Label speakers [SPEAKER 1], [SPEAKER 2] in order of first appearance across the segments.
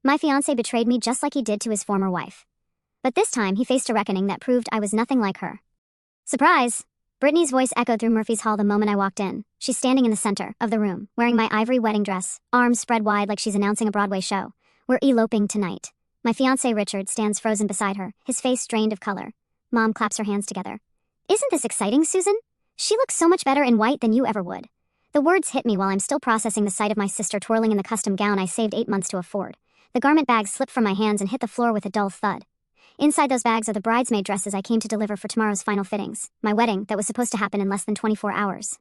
[SPEAKER 1] My fiancé betrayed me just like he did to his former wife. But this time, he faced a reckoning that proved I was nothing like her. Surprise! Brittany's voice echoed through Murphy's hall the moment I walked in. She's standing in the center of the room, wearing my ivory wedding dress, arms spread wide like she's announcing a Broadway show. We're eloping tonight. My fiancé Richard stands frozen beside her, his face drained of color. Mom claps her hands together. Isn't this exciting, Susan? She looks so much better in white than you ever would. The words hit me while I'm still processing the sight of my sister twirling in the custom gown I saved 8 months to afford. The garment bags slipped from my hands and hit the floor with a dull thud. Inside those bags are the bridesmaid dresses I came to deliver for tomorrow's final fittings, my wedding that was supposed to happen in less than 24 hours.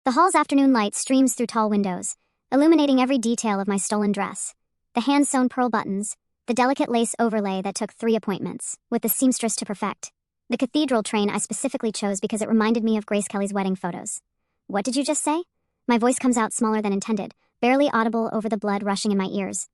[SPEAKER 1] The hall's afternoon light streams through tall windows, illuminating every detail of my stolen dress. The hand-sewn pearl buttons, the delicate lace overlay that took 3 appointments, with the seamstress to perfect. The cathedral train I specifically chose because it reminded me of Grace Kelly's wedding photos. What did you just say? My voice comes out smaller than intended, barely audible over the blood rushing in my ears.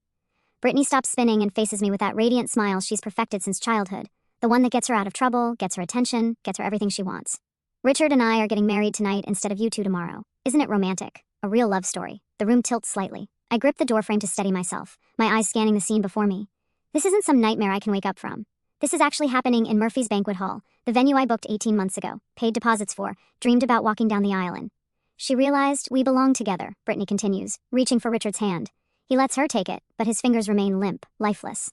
[SPEAKER 1] Brittany stops spinning and faces me with that radiant smile she's perfected since childhood, the one that gets her out of trouble, gets her attention, gets her everything she wants. Richard and I are getting married tonight instead of you two tomorrow. Isn't it romantic? A real love story. The room tilts slightly. I grip the doorframe to steady myself, my eyes scanning the scene before me. This isn't some nightmare I can wake up from. This is actually happening in Murphy's banquet hall, the venue I booked 18 months ago, paid deposits for, dreamed about walking down the aisle in. She realized we belong together, Brittany continues, reaching for Richard's hand. He lets her take it, but his fingers remain limp, lifeless.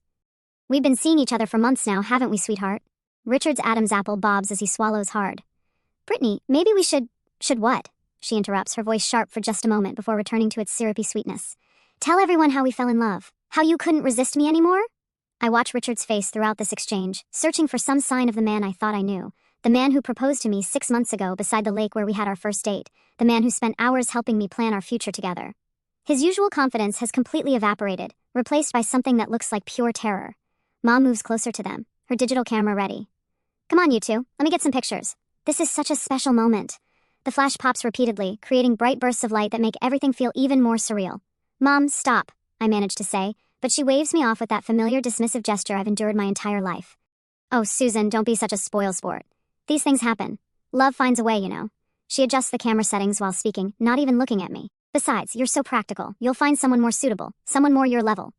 [SPEAKER 1] We've been seeing each other for months now, haven't we, sweetheart? Richard's Adam's apple bobs as he swallows hard. Brittany, maybe we should what? She interrupts, her voice sharp for just a moment before returning to its syrupy sweetness. Tell everyone how we fell in love. How you couldn't resist me anymore? I watch Richard's face throughout this exchange, searching for some sign of the man I thought I knew. The man who proposed to me 6 months ago beside the lake where we had our first date. The man who spent hours helping me plan our future together. His usual confidence has completely evaporated, replaced by something that looks like pure terror. Mom moves closer to them, her digital camera ready. Come on, you two, let me get some pictures. This is such a special moment. The flash pops repeatedly, creating bright bursts of light that make everything feel even more surreal. Mom, stop, I manage to say, but she waves me off with that familiar dismissive gesture I've endured my entire life. Oh, Susan, don't be such a spoilsport. These things happen. Love finds a way, you know. She adjusts the camera settings while speaking, not even looking at me. Besides, you're so practical. You'll find someone more suitable, someone more your level.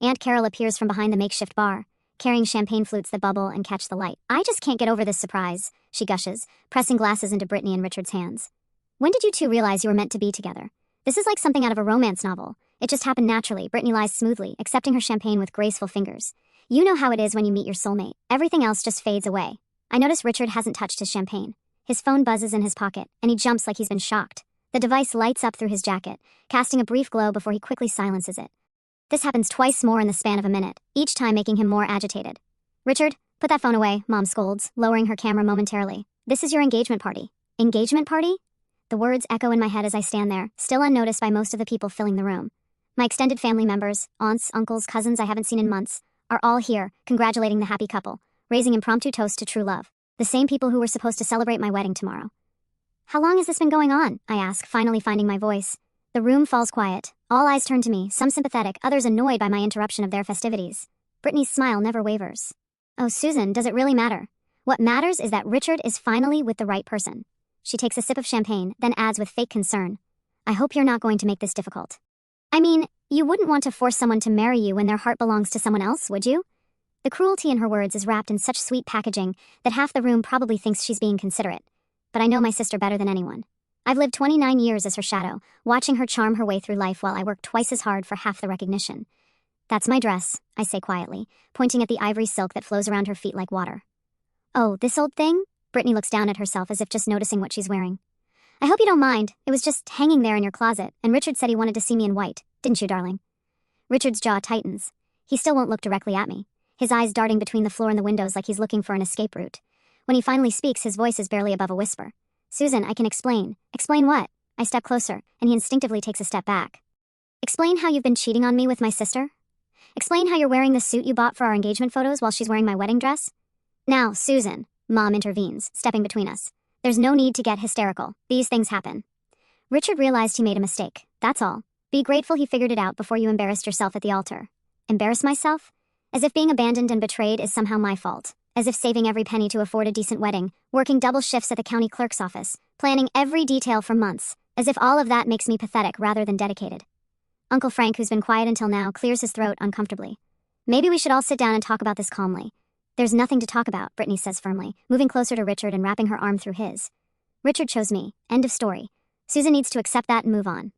[SPEAKER 1] Aunt Carol appears from behind the makeshift bar, carrying champagne flutes that bubble and catch the light. I just can't get over this surprise, she gushes, pressing glasses into Brittany and Richard's hands. When did you two realize you were meant to be together? This is like something out of a romance novel. It just happened naturally. Brittany lies smoothly, accepting her champagne with graceful fingers. You know how it is when you meet your soulmate. Everything else just fades away. I notice Richard hasn't touched his champagne. His phone buzzes in his pocket, and he jumps like he's been shocked. The device lights up through his jacket, casting a brief glow before he quickly silences it. This happens twice more in the span of a minute, each time making him more agitated. Richard, put that phone away, Mom scolds, lowering her camera momentarily. This is your engagement party. Engagement party? The words echo in my head as I stand there, still unnoticed by most of the people filling the room. My extended family members, aunts, uncles, cousins I haven't seen in months, are all here, congratulating the happy couple, raising impromptu toasts to true love. The same people who were supposed to celebrate my wedding tomorrow. How long has this been going on? I ask, finally finding my voice. The room falls quiet. All eyes turn to me, some sympathetic, others annoyed by my interruption of their festivities. Brittany's smile never wavers. Oh, Susan, does it really matter? What matters is that Richard is finally with the right person. She takes a sip of champagne, then adds with fake concern. I hope you're not going to make this difficult. I mean, you wouldn't want to force someone to marry you when their heart belongs to someone else, would you? The cruelty in her words is wrapped in such sweet packaging that half the room probably thinks she's being considerate. But I know my sister better than anyone. I've lived 29 years as her shadow, watching her charm her way through life while I work twice as hard for half the recognition. That's my dress, I say quietly, pointing at the ivory silk that flows around her feet like water. Oh, this old thing? Brittany looks down at herself as if just noticing what she's wearing. I hope you don't mind. It was just hanging there in your closet, and Richard said he wanted to see me in white. Didn't you, darling? Richard's jaw tightens. He still won't look directly at me, his eyes darting between the floor and the windows like he's looking for an escape route. When he finally speaks, his voice is barely above a whisper. Susan, I can explain. Explain what? I step closer, and he instinctively takes a step back. Explain how you've been cheating on me with my sister? Explain how you're wearing the suit you bought for our engagement photos while she's wearing my wedding dress? Now, Susan, Mom intervenes, stepping between us. There's no need to get hysterical. These things happen. Richard realized he made a mistake. That's all. Be grateful he figured it out before you embarrassed yourself at the altar. Embarrass myself? As if being abandoned and betrayed is somehow my fault. As if saving every penny to afford a decent wedding, working double shifts at the county clerk's office, planning every detail for months, as if all of that makes me pathetic rather than dedicated. Uncle Frank, who's been quiet until now, clears his throat uncomfortably. Maybe we should all sit down and talk about this calmly. There's nothing to talk about, Brittany says firmly, moving closer to Richard and wrapping her arm through his. Richard chose me. End of story. Susan needs to accept that and move on.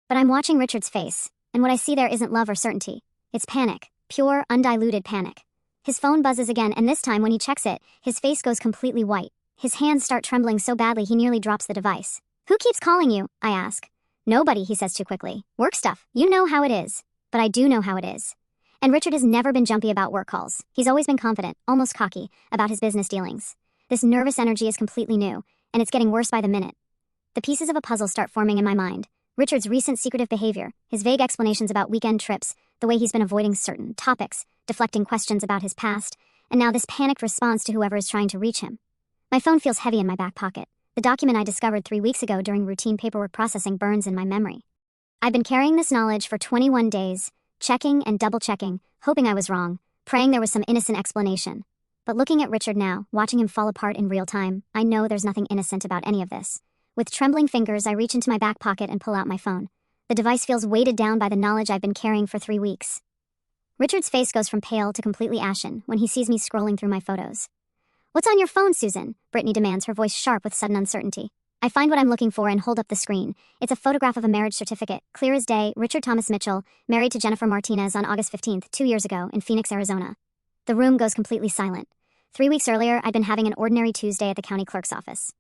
[SPEAKER 1] But I'm watching Richard's face, and what I see there isn't love or certainty. It's panic. Pure, undiluted panic. His phone buzzes again, and this time when he checks it, his face goes completely white. His hands start trembling so badly he nearly drops the device. Who keeps calling you? I ask. Nobody, he says too quickly. Work stuff. You know how it is. But I do know how it is. And Richard has never been jumpy about work calls. He's always been confident, almost cocky, about his business dealings. This nervous energy is completely new, and it's getting worse by the minute. The pieces of a puzzle start forming in my mind. Richard's recent secretive behavior, his vague explanations about weekend trips, the way he's been avoiding certain topics, deflecting questions about his past, and now this panicked response to whoever is trying to reach him. My phone feels heavy in my back pocket. The document I discovered 3 weeks ago during routine paperwork processing burns in my memory. I've been carrying this knowledge for 21 days, checking and double-checking, hoping I was wrong, praying there was some innocent explanation. But looking at Richard now, watching him fall apart in real time, I know there's nothing innocent about any of this. With trembling fingers, I reach into my back pocket and pull out my phone. The device feels weighted down by the knowledge I've been carrying for 3 weeks. Richard's face goes from pale to completely ashen when he sees me scrolling through my photos. What's on your phone, Susan? Brittany demands, her voice sharp with sudden uncertainty. I find what I'm looking for and hold up the screen. It's a photograph of a marriage certificate, clear as day, Richard Thomas Mitchell, married to Jennifer Martinez on August 15th, 2 years ago, in Phoenix, Arizona. The room goes completely silent. 3 weeks earlier, I'd been having an ordinary Tuesday at the county clerk's office.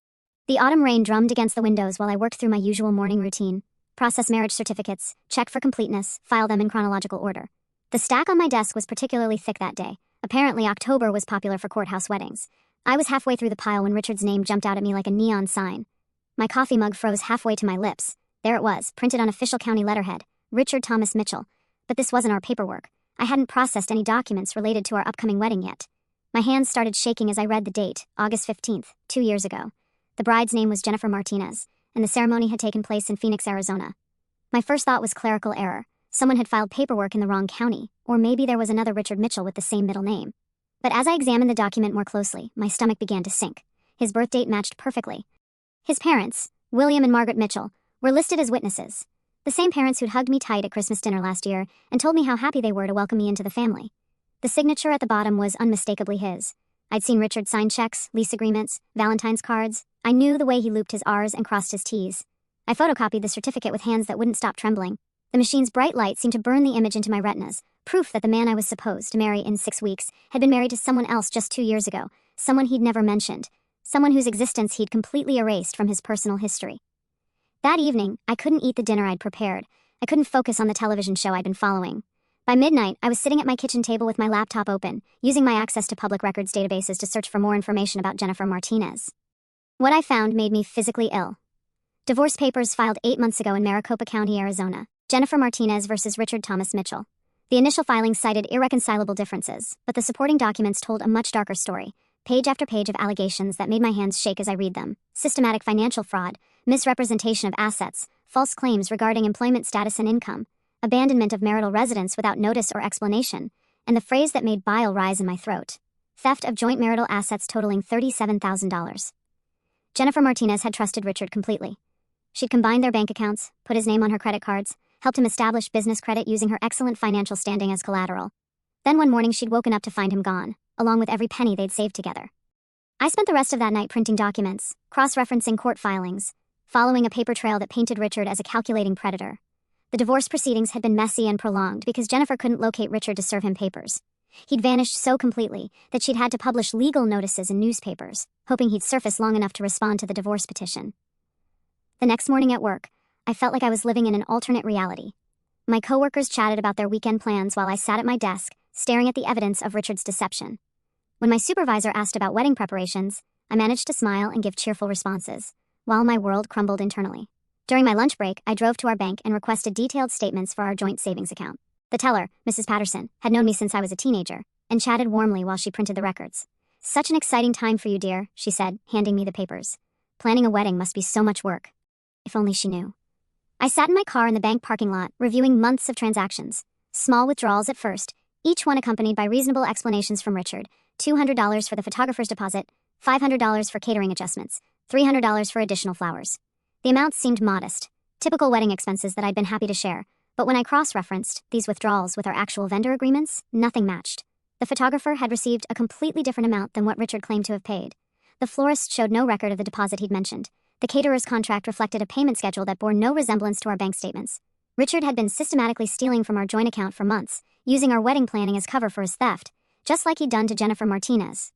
[SPEAKER 1] The autumn rain drummed against the windows while I worked through my usual morning routine. Process marriage certificates, check for completeness, file them in chronological order. The stack on my desk was particularly thick that day. Apparently, October was popular for courthouse weddings. I was halfway through the pile when Richard's name jumped out at me like a neon sign. My coffee mug froze halfway to my lips. There it was, printed on official county letterhead, Richard Thomas Mitchell. But this wasn't our paperwork. I hadn't processed any documents related to our upcoming wedding yet. My hands started shaking as I read the date, August 15th, 2 years ago. The bride's name was Jennifer Martinez, and the ceremony had taken place in Phoenix, Arizona. My first thought was clerical error. Someone had filed paperwork in the wrong county, or maybe there was another Richard Mitchell with the same middle name. But as I examined the document more closely, my stomach began to sink. His birth date matched perfectly. His parents, William and Margaret Mitchell, were listed as witnesses. The same parents who'd hugged me tight at Christmas dinner last year and told me how happy they were to welcome me into the family. The signature at the bottom was unmistakably his. I'd seen Richard sign checks, lease agreements, Valentine's cards. I knew the way he looped his R's and crossed his T's. I photocopied the certificate with hands that wouldn't stop trembling. The machine's bright light seemed to burn the image into my retinas, proof that the man I was supposed to marry in 6 weeks had been married to someone else just 2 years ago, someone he'd never mentioned, someone whose existence he'd completely erased from his personal history. That evening, I couldn't eat the dinner I'd prepared. I couldn't focus on the television show I'd been following. By midnight, I was sitting at my kitchen table with my laptop open, using my access to public records databases to search for more information about Jennifer Martinez. What I found made me physically ill. Divorce papers filed 8 months ago in Maricopa County, Arizona. Jennifer Martinez versus Richard Thomas Mitchell. The initial filings cited irreconcilable differences, but the supporting documents told a much darker story. Page after page of allegations that made my hands shake as I read them. Systematic financial fraud, misrepresentation of assets, false claims regarding employment status and income, abandonment of marital residence without notice or explanation, and the phrase that made bile rise in my throat: theft of joint marital assets totaling $37,000. Jennifer Martinez had trusted Richard completely. She'd combined their bank accounts, put his name on her credit cards, helped him establish business credit using her excellent financial standing as collateral. Then one morning she'd woken up to find him gone, along with every penny they'd saved together. I spent the rest of that night printing documents, cross-referencing court filings, following a paper trail that painted Richard as a calculating predator. The divorce proceedings had been messy and prolonged because Jennifer couldn't locate Richard to serve him papers. He'd vanished so completely that she'd had to publish legal notices in newspapers, hoping he'd surface long enough to respond to the divorce petition. The next morning at work, I felt like I was living in an alternate reality. My coworkers chatted about their weekend plans while I sat at my desk, staring at the evidence of Richard's deception. When my supervisor asked about wedding preparations, I managed to smile and give cheerful responses, while my world crumbled internally. During my lunch break, I drove to our bank and requested detailed statements for our joint savings account. The teller, Mrs. Patterson, had known me since I was a teenager, and chatted warmly while she printed the records. "Such an exciting time for you, dear," she said, handing me the papers. "Planning a wedding must be so much work." If only she knew. I sat in my car in the bank parking lot, reviewing months of transactions. Small withdrawals at first, each one accompanied by reasonable explanations from Richard. $200 for the photographer's deposit, $500 for catering adjustments, $300 for additional flowers. The amounts seemed modest, typical wedding expenses that I'd been happy to share, But when I cross-referenced these withdrawals with our actual vendor agreements, nothing matched. The photographer had received a completely different amount than what Richard claimed to have paid. The florist showed no record of the deposit he'd mentioned. The caterer's contract reflected a payment schedule that bore no resemblance to our bank statements. Richard had been systematically stealing from our joint account for months, using our wedding planning as cover for his theft, just like he'd done to Jennifer Martinez.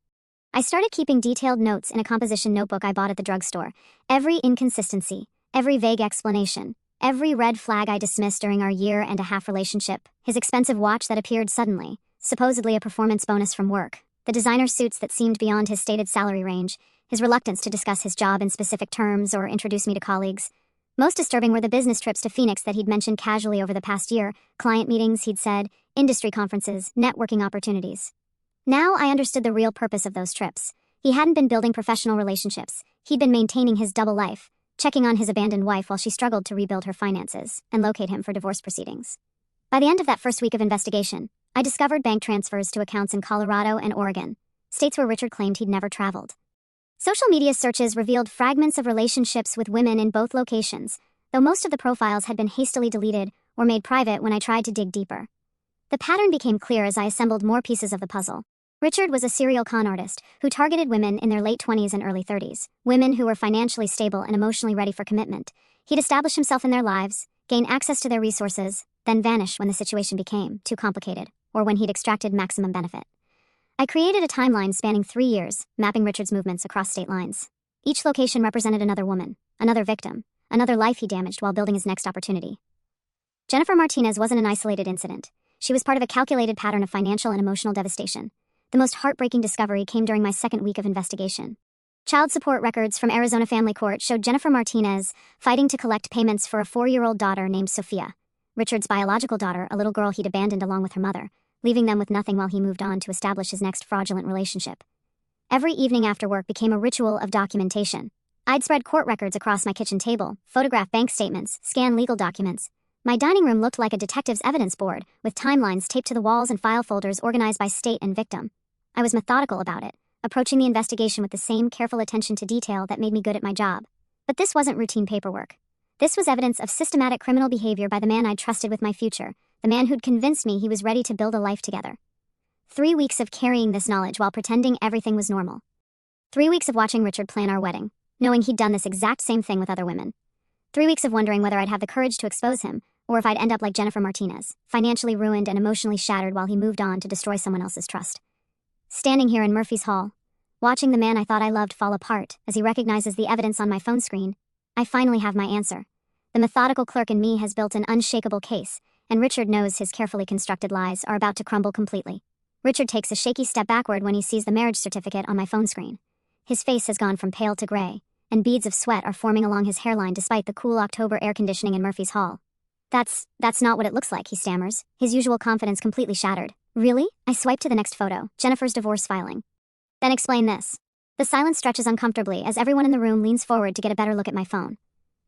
[SPEAKER 1] I started keeping detailed notes in a composition notebook I bought at the drugstore. Every inconsistency, every vague explanation, every red flag I dismissed during our year-and-a-half relationship, his expensive watch that appeared suddenly, supposedly a performance bonus from work, the designer suits that seemed beyond his stated salary range, his reluctance to discuss his job in specific terms or introduce me to colleagues. Most disturbing were the business trips to Phoenix that he'd mentioned casually over the past year, client meetings, he'd said, industry conferences, networking opportunities. Now I understood the real purpose of those trips. He hadn't been building professional relationships. He'd been maintaining his double life, checking on his abandoned wife while she struggled to rebuild her finances and locate him for divorce proceedings. By the end of that first week of investigation, I discovered bank transfers to accounts in Colorado and Oregon, states where Richard claimed he'd never traveled. Social media searches revealed fragments of relationships with women in both locations, though most of the profiles had been hastily deleted or made private when I tried to dig deeper. The pattern became clear as I assembled more pieces of the puzzle. Richard was a serial con artist who targeted women in their late 20s and early 30s, women who were financially stable and emotionally ready for commitment. He'd establish himself in their lives, gain access to their resources, then vanish when the situation became too complicated or when he'd extracted maximum benefit. I created a timeline spanning 3 years, mapping Richard's movements across state lines. Each location represented another woman, another victim, another life he damaged while building his next opportunity. Jennifer Martinez wasn't an isolated incident. She was part of a calculated pattern of financial and emotional devastation. The most heartbreaking discovery came during my second week of investigation. Child support records from Arizona Family Court showed Jennifer Martinez fighting to collect payments for a 4-year-old daughter named Sophia, Richard's biological daughter, a little girl he'd abandoned along with her mother, leaving them with nothing while he moved on to establish his next fraudulent relationship. Every evening after work became a ritual of documentation. I'd spread court records across my kitchen table, photograph bank statements, scan legal documents. My dining room looked like a detective's evidence board, with timelines taped to the walls and file folders organized by state and victim. I was methodical about it, approaching the investigation with the same careful attention to detail that made me good at my job. But this wasn't routine paperwork. This was evidence of systematic criminal behavior by the man I'd trusted with my future, the man who'd convinced me he was ready to build a life together. 3 weeks of carrying this knowledge while pretending everything was normal. 3 weeks of watching Richard plan our wedding, knowing he'd done this exact same thing with other women. 3 weeks of wondering whether I'd have the courage to expose him, or if I'd end up like Jennifer Martinez, financially ruined and emotionally shattered while he moved on to destroy someone else's trust. Standing here in Murphy's Hall, watching the man I thought I loved fall apart as he recognizes the evidence on my phone screen, I finally have my answer. The methodical clerk in me has built an unshakable case, and Richard knows his carefully constructed lies are about to crumble completely. Richard takes a shaky step backward when he sees the marriage certificate on my phone screen. His face has gone from pale to gray, and beads of sweat are forming along his hairline despite the cool October air conditioning in Murphy's Hall. That's not what it looks like, he stammers, his usual confidence completely shattered. Really? I swipe to the next photo, Jennifer's divorce filing. Then explain this. The silence stretches uncomfortably as everyone in the room leans forward to get a better look at my phone.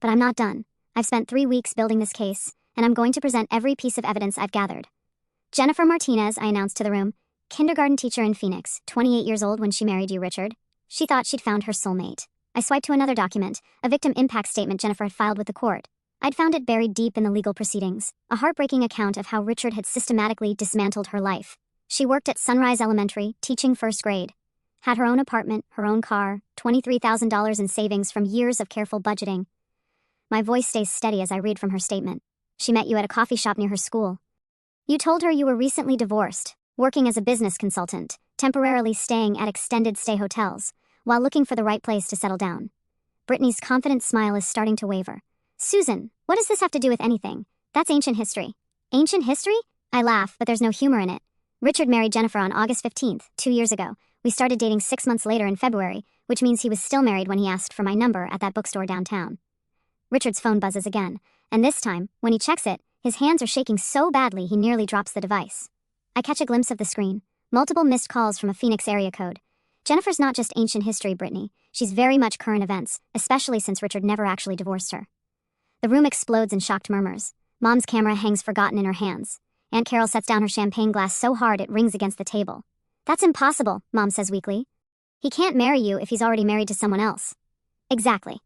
[SPEAKER 1] But I'm not done. I've spent 3 weeks building this case, and I'm going to present every piece of evidence I've gathered. Jennifer Martinez, I announced to the room, kindergarten teacher in Phoenix, 28 years old when she married you, Richard. She thought she'd found her soulmate. I swiped to another document, a victim impact statement Jennifer had filed with the court. I'd found it buried deep in the legal proceedings, a heartbreaking account of how Richard had systematically dismantled her life. She worked at Sunrise Elementary, teaching first grade. Had her own apartment, her own car, $23,000 in savings from years of careful budgeting. My voice stays steady as I read from her statement. She met you at a coffee shop near her school. You told her you were recently divorced, working as a business consultant, temporarily staying at extended stay hotels, while looking for the right place to settle down. Brittany's confident smile is starting to waver. Susan, what does this have to do with anything? That's ancient history. Ancient history? I laugh, but there's no humor in it. Richard married Jennifer on August 15th, 2 years ago. We started dating 6 months later in February, which means he was still married when he asked for my number at that bookstore downtown. Richard's phone buzzes again, and this time, when he checks it, his hands are shaking so badly he nearly drops the device. I catch a glimpse of the screen, multiple missed calls from a Phoenix area code. Jennifer's not just ancient history, Brittany. She's very much current events, especially since Richard never actually divorced her. The room explodes in shocked murmurs. Mom's camera hangs forgotten in her hands. Aunt Carol sets down her champagne glass so hard it rings against the table. That's impossible, Mom says weakly. He can't marry you if he's already married to someone else. Exactly.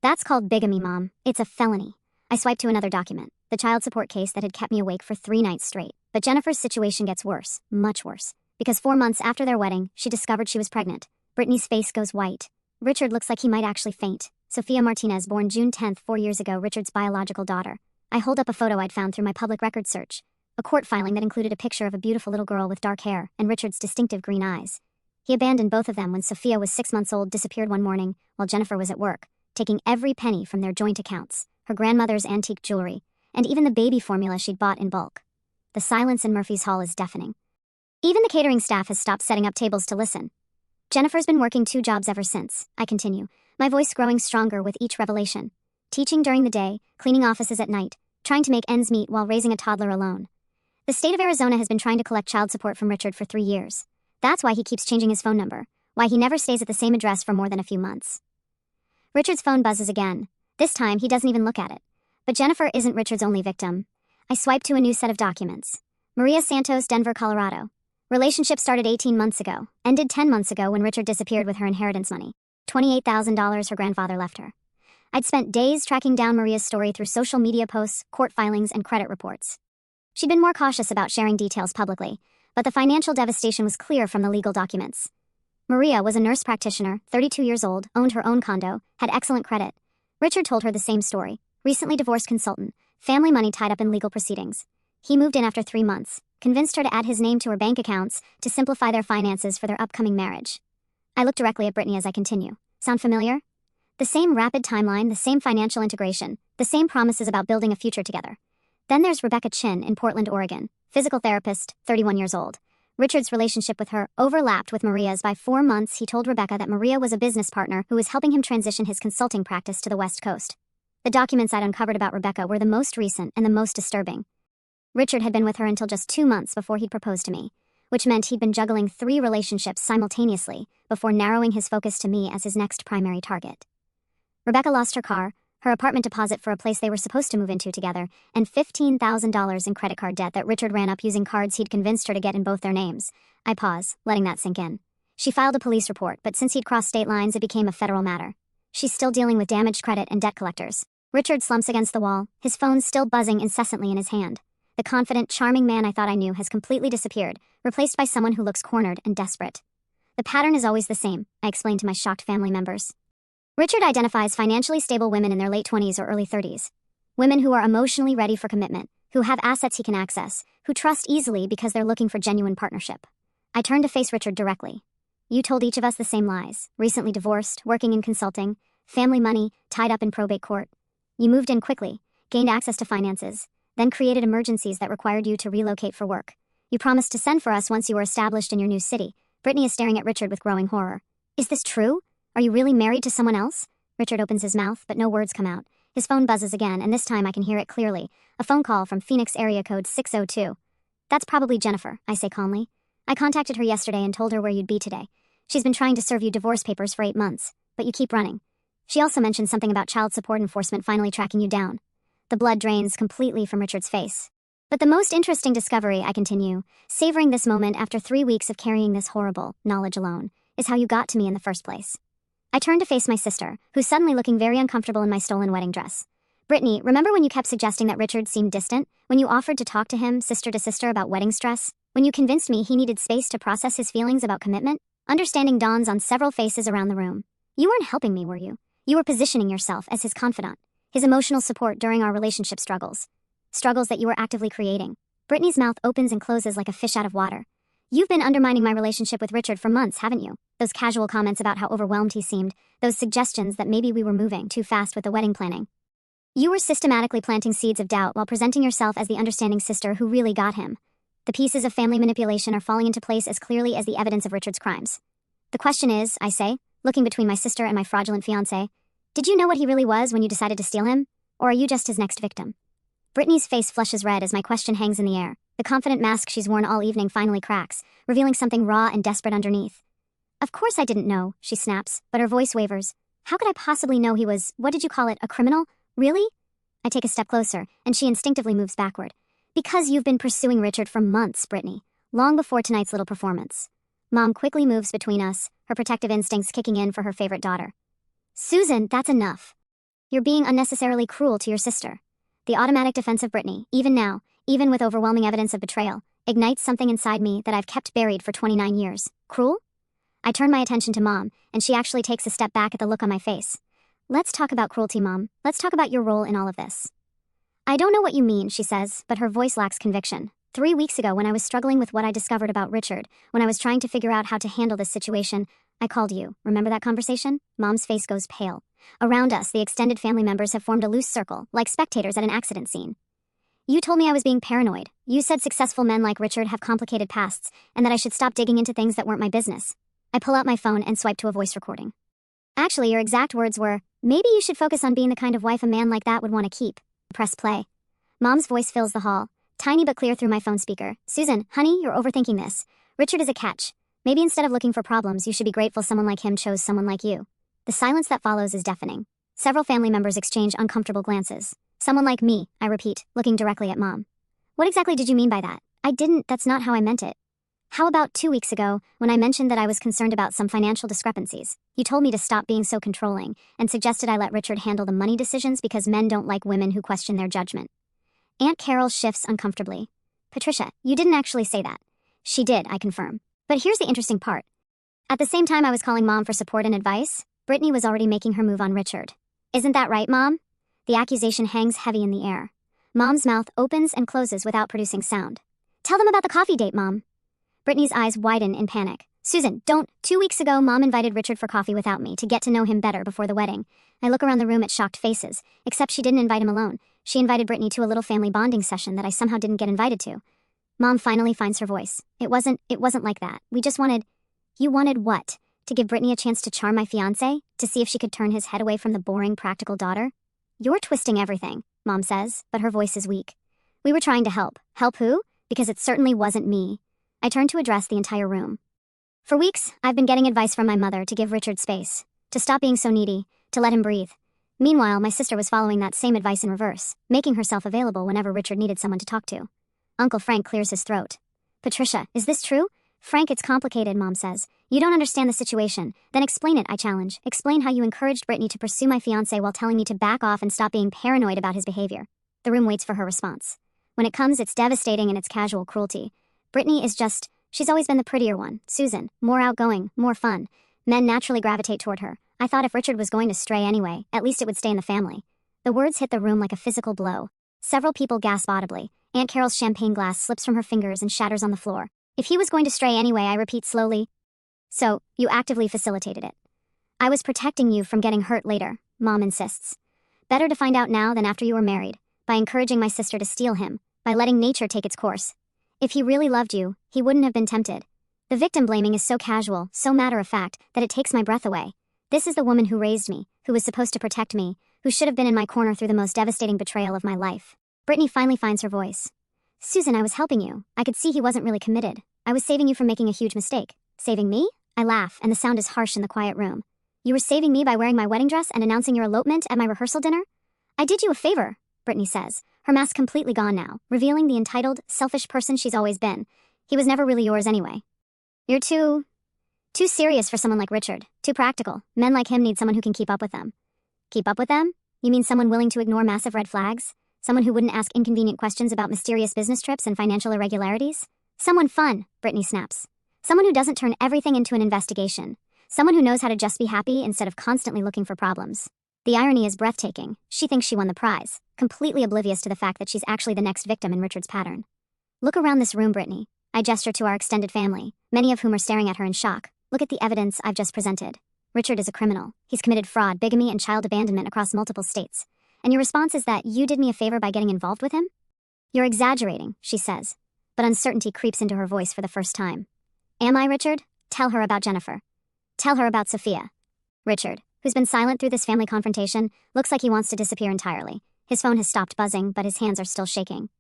[SPEAKER 1] That's called bigamy, Mom. It's a felony. I swipe to another document. the child support case that had kept me awake for 3 nights straight. But Jennifer's situation gets worse, much worse. Because 4 months after their wedding, she discovered she was pregnant. Brittany's face goes white. Richard looks like he might actually faint. Sophia Martinez, born June 10th, 4 years ago, Richard's biological daughter. I hold up a photo I'd found through my public records search. A court filing that included a picture of a beautiful little girl with dark hair and Richard's distinctive green eyes. He abandoned both of them when Sophia was 6 months old, disappeared one morning while Jennifer was at work, taking every penny from their joint accounts, her grandmother's antique jewelry, and even the baby formula she'd bought in bulk. The silence in Murphy's Hall is deafening. Even the catering staff has stopped setting up tables to listen. Jennifer's been working 2 jobs ever since, I continue, my voice growing stronger with each revelation. Teaching during the day, cleaning offices at night, trying to make ends meet while raising a toddler alone. The state of Arizona has been trying to collect child support from Richard for 3 years. That's why he keeps changing his phone number, why he never stays at the same address for more than a few months. Richard's phone buzzes again. This time, he doesn't even look at it. But Jennifer isn't Richard's only victim. I swipe to a new set of documents. Maria Santos, Denver, Colorado. Relationship started 18 months ago, ended 10 months ago when Richard disappeared with her inheritance money. $28,000 her grandfather left her. I'd spent days tracking down Maria's story through social media posts, court filings, and credit reports. She'd been more cautious about sharing details publicly, but the financial devastation was clear from the legal documents. Maria was a nurse practitioner, 32 years old, owned her own condo, had excellent credit. Richard told her the same story. Recently divorced consultant, family money tied up in legal proceedings. He moved in after 3 months, convinced her to add his name to her bank accounts to simplify their finances for their upcoming marriage. I look directly at Brittany as I continue. Sound familiar? The same rapid timeline, the same financial integration, the same promises about building a future together. Then there's Rebecca Chin in Portland, Oregon, physical therapist, 31 years old. Richard's relationship with her overlapped with Maria's by 4 months. He told Rebecca that Maria was a business partner who was helping him transition his consulting practice to the West Coast. The documents I'd uncovered about Rebecca were the most recent and the most disturbing. Richard had been with her until just 2 months before he'd proposed to me, which meant he'd been juggling 3 relationships simultaneously before narrowing his focus to me as his next primary target. Rebecca lost her car, her apartment deposit for a place they were supposed to move into together, and $15,000 in credit card debt that Richard ran up using cards he'd convinced her to get in both their names. I pause, letting that sink in. She filed a police report, but since he'd crossed state lines, it became a federal matter. She's still dealing with damaged credit and debt collectors. Richard slumps against the wall, his phone still buzzing incessantly in his hand. The confident, charming man I thought I knew has completely disappeared, replaced by someone who looks cornered and desperate. The pattern is always the same, I explained to my shocked family members. Richard identifies financially stable women in their late 20s or early 30s. Women who are emotionally ready for commitment, who have assets he can access, who trust easily because they're looking for genuine partnership. I turned to face Richard directly. You told each of us the same lies. Recently divorced, working in consulting, family money, tied up in probate court. You moved in quickly, gained access to finances, then created emergencies that required you to relocate for work. You promised to send for us once you were established in your new city. Brittany is staring at Richard with growing horror. Is this true? Are you really married to someone else? Richard opens his mouth, but no words come out. His phone buzzes again, and this time I can hear it clearly. A phone call from Phoenix area code 602. That's probably Jennifer, I say calmly. I contacted her yesterday and told her where you'd be today. She's been trying to serve you divorce papers for 8 months, but you keep running. She also mentioned something about child support enforcement finally tracking you down. The blood drains completely from Richard's face. But the most interesting discovery, I continue, savoring this moment after 3 weeks of carrying this horrible knowledge alone, is how you got to me in the first place. I turned to face my sister, who's suddenly looking very uncomfortable in my stolen wedding dress. Brittany, remember when you kept suggesting that Richard seemed distant? When you offered to talk to him, sister to sister, about wedding stress? When you convinced me he needed space to process his feelings about commitment? Understanding dawns on several faces around the room. You weren't helping me, were you? You were positioning yourself as his confidant, his emotional support during our relationship struggles. Struggles that you were actively creating. Brittany's mouth opens and closes like a fish out of water. You've been undermining my relationship with Richard for months, haven't you? Those casual comments about how overwhelmed he seemed, those suggestions that maybe we were moving too fast with the wedding planning. You were systematically planting seeds of doubt while presenting yourself as the understanding sister who really got him. The pieces of family manipulation are falling into place as clearly as the evidence of Richard's crimes. The question is, I say, looking between my sister and my fraudulent fiancé, did you know what he really was when you decided to steal him? Or are you just his next victim? Brittany's face flushes red as my question hangs in the air. The confident mask she's worn all evening finally cracks, revealing something raw and desperate underneath. Of course I didn't know, she snaps, but her voice wavers. How could I possibly know he was, what did you call it, a criminal? Really? I take a step closer, and she instinctively moves backward. Because you've been pursuing Richard for months, Brittany. Long before tonight's little performance. Mom quickly moves between us, her protective instincts kicking in for her favorite daughter. Susan, that's enough. You're being unnecessarily cruel to your sister. The automatic defense of Brittany, even now, even with overwhelming evidence of betrayal, ignites something inside me that I've kept buried for 29 years. Cruel? I turn my attention to Mom, and she actually takes a step back at the look on my face. Let's talk about cruelty, Mom. Let's talk about your role in all of this. I don't know what you mean, she says, but her voice lacks conviction. 3 weeks ago, when I was struggling with what I discovered about Richard, when I was trying to figure out how to handle this situation, I called you. Remember that conversation? Mom's face goes pale. Around us, the extended family members have formed a loose circle, like spectators at an accident scene. You told me I was being paranoid. You said successful men like Richard have complicated pasts, and that I should stop digging into things that weren't my business. I pull out my phone and swipe to a voice recording. Actually, your exact words were, maybe you should focus on being the kind of wife a man like that would want to keep. Press play. Mom's voice fills the hall, tiny but clear through my phone speaker. Susan, honey, you're overthinking this. Richard is a catch. Maybe instead of looking for problems, you should be grateful someone like him chose someone like you. The silence that follows is deafening. Several family members exchange uncomfortable glances. Someone like me, I repeat, looking directly at Mom. What exactly did you mean by that? I didn't, that's not how I meant it. How about 2 weeks ago, when I mentioned that I was concerned about some financial discrepancies? You told me to stop being so controlling, and suggested I let Richard handle the money decisions because men don't like women who question their judgment. Aunt Carol shifts uncomfortably. Patricia, you didn't actually say that. She did, I confirm. But here's the interesting part. At the same time I was calling Mom for support and advice, Brittany was already making her move on Richard. Isn't that right, Mom? The accusation hangs heavy in the air. Mom's mouth opens and closes without producing sound. Tell them about the coffee date, Mom. Brittany's eyes widen in panic. Susan, don't. 2 weeks ago, Mom invited Richard for coffee without me to get to know him better before the wedding. I look around the room at shocked faces, except she didn't invite him alone. She invited Brittany to a little family bonding session that I somehow didn't get invited to. Mom finally finds her voice. It wasn't like that. We just wanted... You wanted what? To give Brittany a chance to charm my fiancé? To see if she could turn his head away from the boring, practical daughter? You're twisting everything, Mom says, but her voice is weak. We were trying to help. Help who? Because it certainly wasn't me. I turn to address the entire room. For weeks, I've been getting advice from my mother to give Richard space, to stop being so needy, to let him breathe. Meanwhile, my sister was following that same advice in reverse, making herself available whenever Richard needed someone to talk to. Uncle Frank clears his throat. Patricia, is this true? Frank, it's complicated, Mom says. You don't understand the situation. Then explain it, I challenge. Explain how you encouraged Brittany to pursue my fiancé while telling me to back off and stop being paranoid about his behavior. The room waits for her response. When it comes, it's devastating in its casual cruelty. Brittany is just... She's always been the prettier one. Susan, more outgoing, more fun. Men naturally gravitate toward her. I thought if Richard was going to stray anyway, at least it would stay in the family. The words hit the room like a physical blow. Several people gasp audibly. Aunt Carol's champagne glass slips from her fingers and shatters on the floor. If he was going to stray anyway, I repeat slowly. So, you actively facilitated it. I was protecting you from getting hurt later, Mom insists. Better to find out now than after you were married, by encouraging my sister to steal him, by letting nature take its course. If he really loved you, he wouldn't have been tempted. The victim blaming is so casual, so matter-of-fact, that it takes my breath away. This is the woman who raised me, who was supposed to protect me, who should have been in my corner through the most devastating betrayal of my life. Brittany finally finds her voice. Susan, I was helping you. I could see he wasn't really committed. I was saving you from making a huge mistake. Saving me? I laugh, and the sound is harsh in the quiet room. You were saving me by wearing my wedding dress and announcing your elopement at my rehearsal dinner? I did you a favor, Brittany says, her mask completely gone now, revealing the entitled, selfish person she's always been. He was never really yours anyway. You're too serious for someone like Richard. Too practical. Men like him need someone who can keep up with them. Keep up with them? You mean someone willing to ignore massive red flags? Someone who wouldn't ask inconvenient questions about mysterious business trips and financial irregularities? Someone fun, Brittany snaps. Someone who doesn't turn everything into an investigation. Someone who knows how to just be happy instead of constantly looking for problems. The irony is breathtaking. She thinks she won the prize, completely oblivious to the fact that she's actually the next victim in Richard's pattern. Look around this room, Brittany. I gesture to our extended family, many of whom are staring at her in shock. Look at the evidence I've just presented. Richard is a criminal. He's committed fraud, bigamy, and child abandonment across multiple states. And your response is that you did me a favor by getting involved with him? You're exaggerating, she says. But uncertainty creeps into her voice for the first time. Am I, Richard? Tell her about Jennifer. Tell her about Sophia. Richard, who's been silent through this family confrontation, looks like he wants to disappear entirely. His phone has stopped buzzing, but his hands are still shaking.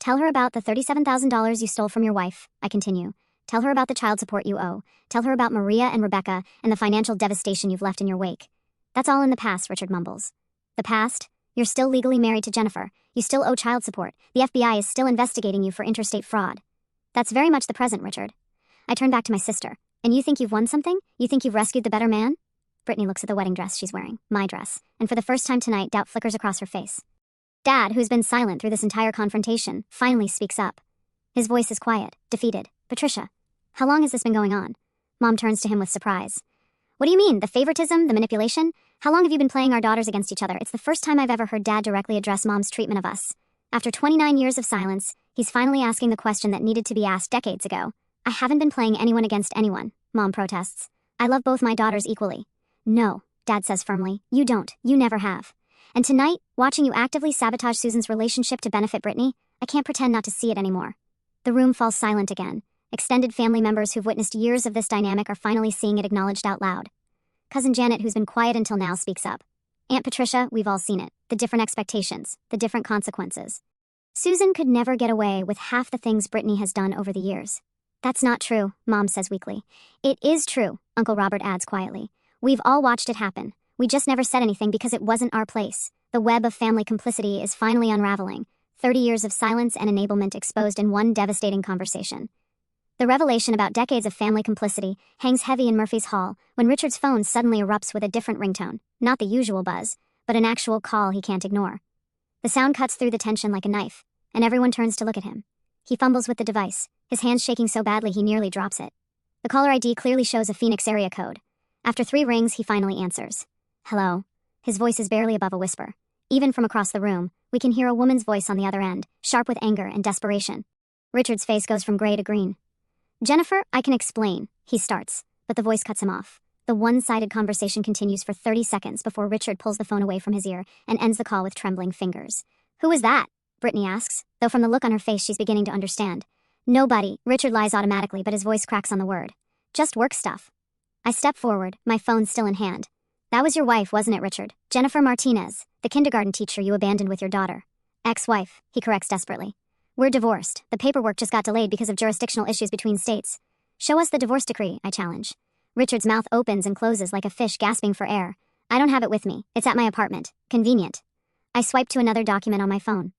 [SPEAKER 1] Tell her about the $37,000 you stole from your wife, I continue. Tell her about the child support you owe. Tell her about Maria and Rebecca and the financial devastation you've left in your wake. That's all in the past, Richard mumbles. The past? You're still legally married to Jennifer. You still owe child support. The FBI is still investigating you for interstate fraud. That's very much the present, Richard. I turn back to my sister. And you think you've won something? You think you've rescued the better man? Brittany looks at the wedding dress she's wearing, my dress, and for the first time tonight, doubt flickers across her face. Dad, who's been silent through this entire confrontation, finally speaks up. His voice is quiet, defeated. Patricia, how long has this been going on? Mom turns to him with surprise. What do you mean? The favoritism? The manipulation? How long have you been playing our daughters against each other? It's the first time I've ever heard Dad directly address Mom's treatment of us. After 29 years of silence, he's finally asking the question that needed to be asked decades ago. I haven't been playing anyone against anyone, Mom protests. I love both my daughters equally. No, Dad says firmly. You don't. You never have. And tonight, watching you actively sabotage Susan's relationship to benefit Brittany, I can't pretend not to see it anymore. The room falls silent again. Extended family members who've witnessed years of this dynamic are finally seeing it acknowledged out loud. Cousin Janet, who's been quiet until now, speaks up. Aunt Patricia, we've all seen it. The different expectations, the different consequences. Susan could never get away with half the things Brittany has done over the years. That's not true, Mom says weakly. It is true, Uncle Robert adds quietly. We've all watched it happen. We just never said anything because it wasn't our place. The web of family complicity is finally unraveling. 30 years of silence and enablement exposed in one devastating conversation. The revelation about decades of family complicity hangs heavy in Murphy's hall when Richard's phone suddenly erupts with a different ringtone, not the usual buzz, but an actual call he can't ignore. The sound cuts through the tension like a knife, and everyone turns to look at him. He fumbles with the device, his hands shaking so badly he nearly drops it. The caller ID clearly shows a Phoenix area code. After 3 rings, he finally answers. Hello. His voice is barely above a whisper. Even from across the room, we can hear a woman's voice on the other end, sharp with anger and desperation. Richard's face goes from gray to green. Jennifer, I can explain, he starts, but the voice cuts him off. The one-sided conversation continues for 30 seconds before Richard pulls the phone away from his ear and ends the call with trembling fingers. Who is that? Brittany asks, though from the look on her face she's beginning to understand. Nobody, Richard lies automatically, but his voice cracks on the word. Just work stuff. I step forward, my phone still in hand. That was your wife, wasn't it, Richard? Jennifer Martinez, the kindergarten teacher you abandoned with your daughter. Ex-wife, he corrects desperately. We're divorced. The paperwork just got delayed because of jurisdictional issues between states. Show us the divorce decree, I challenge. Richard's mouth opens and closes like a fish gasping for air. I don't have it with me. It's at my apartment. Convenient. I swipe to another document on my phone.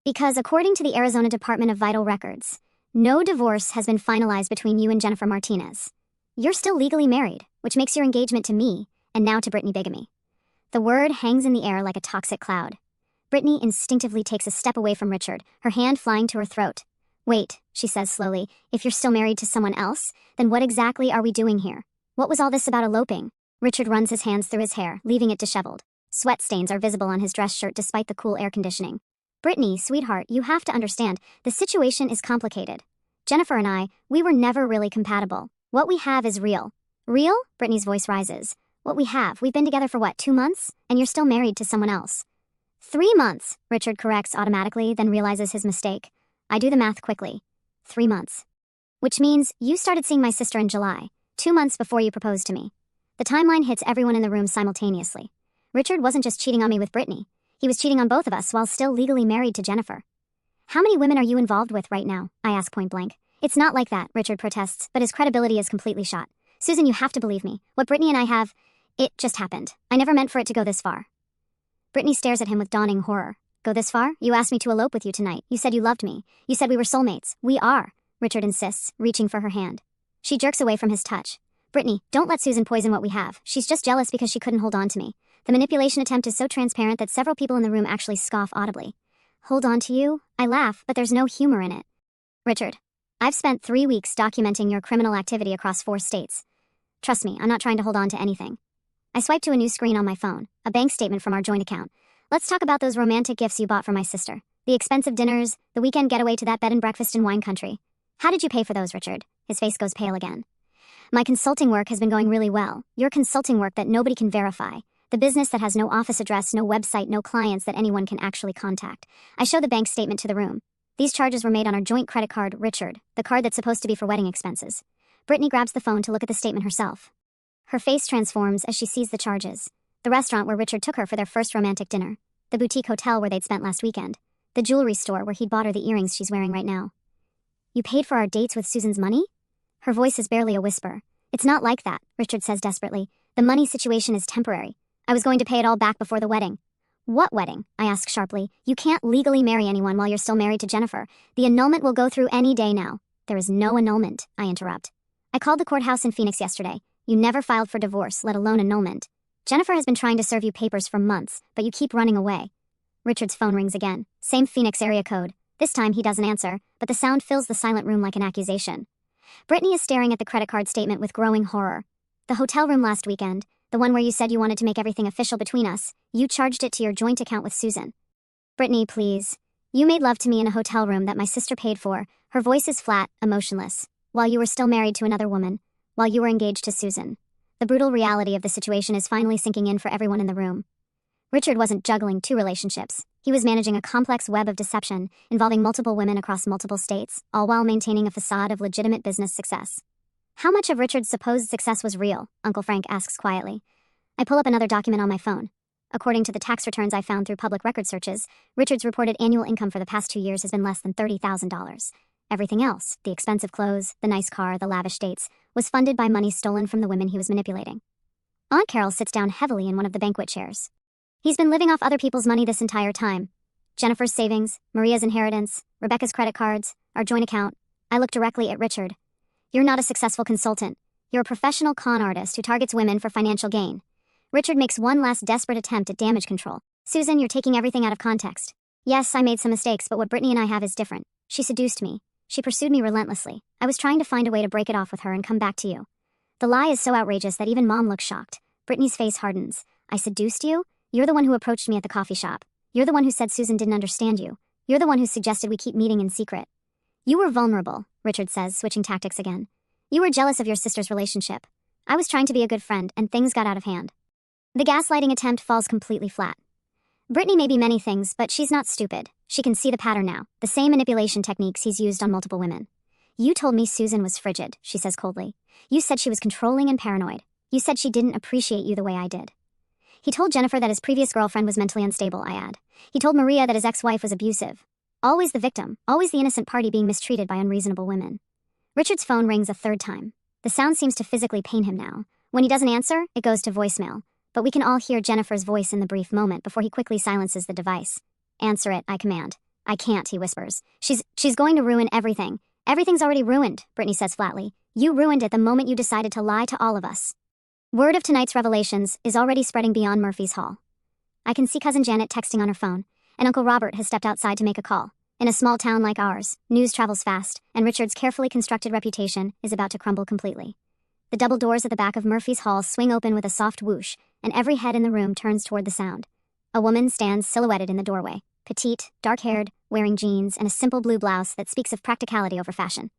[SPEAKER 1] Because according to the Arizona Department of Vital Records, no divorce has been finalized between you and Jennifer Martinez. You're still legally married, which makes your engagement to me, and now to Brittany bigamy. The word hangs in the air like a toxic cloud. Brittany instinctively takes a step away from Richard, her hand flying to her throat. Wait, she says slowly, if you're still married to someone else, then what exactly are we doing here? What was all this about eloping? Richard runs his hands through his hair, leaving it disheveled. Sweat stains are visible on his dress shirt despite the cool air conditioning. Brittany, sweetheart, you have to understand, the situation is complicated. Jennifer and I, we were never really compatible. What we have is real. Real? Brittany's voice rises. What we have, we've been together for what, 2 months? And you're still married to someone else. 3 months, Richard corrects automatically, then realizes his mistake. I do the math quickly. 3 months. Which means you started seeing my sister in July, 2 months before you proposed to me. The timeline hits everyone in the room simultaneously. Richard wasn't just cheating on me with Brittany. He was cheating on both of us while still legally married to Jennifer. How many women are you involved with right now? I ask point blank. It's not like that, Richard protests, but his credibility is completely shot. Susan, you have to believe me. What Brittany and I have, it just happened. I never meant for it to go this far. Brittany stares at him with dawning horror. Go this far? You asked me to elope with you tonight. You said you loved me. You said we were soulmates. We are, Richard insists, reaching for her hand. She jerks away from his touch. Brittany, don't let Susan poison what we have. She's just jealous because she couldn't hold on to me. The manipulation attempt is so transparent that several people in the room actually scoff audibly. Hold on to you? I laugh, but there's no humor in it. Richard, I've spent 3 weeks documenting your criminal activity across 4 states. Trust me, I'm not trying to hold on to anything. I swipe to a new screen on my phone, a bank statement from our joint account. Let's talk about those romantic gifts you bought for my sister. The expensive dinners, the weekend getaway to that bed and breakfast in wine country. How did you pay for those, Richard? His face goes pale again. My consulting work has been going really well. Your consulting work that nobody can verify. The business that has no office address, no website, no clients that anyone can actually contact. I show the bank statement to the room. These charges were made on our joint credit card, Richard, the card that's supposed to be for wedding expenses. Brittany grabs the phone to look at the statement herself. Her face transforms as she sees the charges. The restaurant where Richard took her for their first romantic dinner. The boutique hotel where they'd spent last weekend. The jewelry store where he'd bought her the earrings she's wearing right now. You paid for our dates with Susan's money? Her voice is barely a whisper. It's not like that, Richard says desperately. The money situation is temporary. I was going to pay it all back before the wedding. What wedding? I ask sharply. You can't legally marry anyone while you're still married to Jennifer. The annulment will go through any day now. There is no annulment, I interrupt. I called the courthouse in Phoenix yesterday. You never filed for divorce, let alone annulment. Jennifer has been trying to serve you papers for months, but you keep running away. Richard's phone rings again. Same Phoenix area code. This time he doesn't answer, but the sound fills the silent room like an accusation. Brittany is staring at the credit card statement with growing horror. The hotel room last weekend, the one where you said you wanted to make everything official between us, you charged it to your joint account with Susan. Brittany, please. You made love to me in a hotel room that my sister paid for. Her voice is flat, emotionless. While you were still married to another woman. While you were engaged to Susan. The brutal reality of the situation is finally sinking in for everyone in the room. Richard wasn't juggling two relationships. He was managing a complex web of deception involving multiple women across multiple states, all while maintaining a facade of legitimate business success. How much of Richard's supposed success was real? Uncle Frank asks quietly. I pull up another document on my phone. According to the tax returns I found through public record searches, Richard's reported annual income for the past 2 years has been less than $30,000. Everything else, the expensive clothes, the nice car, the lavish dates, was funded by money stolen from the women he was manipulating. Aunt Carol sits down heavily in one of the banquet chairs. He's been living off other people's money this entire time. Jennifer's savings, Maria's inheritance, Rebecca's credit cards, our joint account. I look directly at Richard. You're not a successful consultant. You're a professional con artist who targets women for financial gain. Richard makes one last desperate attempt at damage control. Susan, you're taking everything out of context. Yes, I made some mistakes, but what Brittany and I have is different. She seduced me. She pursued me relentlessly. I was trying to find a way to break it off with her and come back to you. The lie is so outrageous that even Mom looks shocked. Brittany's face hardens. I seduced you? You're the one who approached me at the coffee shop. You're the one who said Susan didn't understand you. You're the one who suggested we keep meeting in secret. You were vulnerable, Richard says, switching tactics again. You were jealous of your sister's relationship. I was trying to be a good friend, and things got out of hand. The gaslighting attempt falls completely flat. Brittany may be many things, but she's not stupid. She can see the pattern now, the same manipulation techniques he's used on multiple women. You told me Susan was frigid, she says coldly. You said she was controlling and paranoid. You said she didn't appreciate you the way I did. He told Jennifer that his previous girlfriend was mentally unstable, I add. He told Maria that his ex-wife was abusive. Always the victim, always the innocent party being mistreated by unreasonable women. Richard's phone rings a third time. The sound seems to physically pain him now. When he doesn't answer, it goes to voicemail. But we can all hear Jennifer's voice in the brief moment before he quickly silences the device. Answer it, I command. I can't, he whispers. She's going to ruin everything. Everything's already ruined, Brittany says flatly. You ruined it the moment you decided to lie to all of us. Word of tonight's revelations is already spreading beyond Murphy's Hall. I can see Cousin Janet texting on her phone, and Uncle Robert has stepped outside to make a call. In a small town like ours, news travels fast, and Richard's carefully constructed reputation is about to crumble completely. The double doors at the back of Murphy's Hall swing open with a soft whoosh, and every head in the room turns toward the sound. A woman stands silhouetted in the doorway, petite, dark-haired, wearing jeans and a simple blue blouse that speaks of practicality over fashion.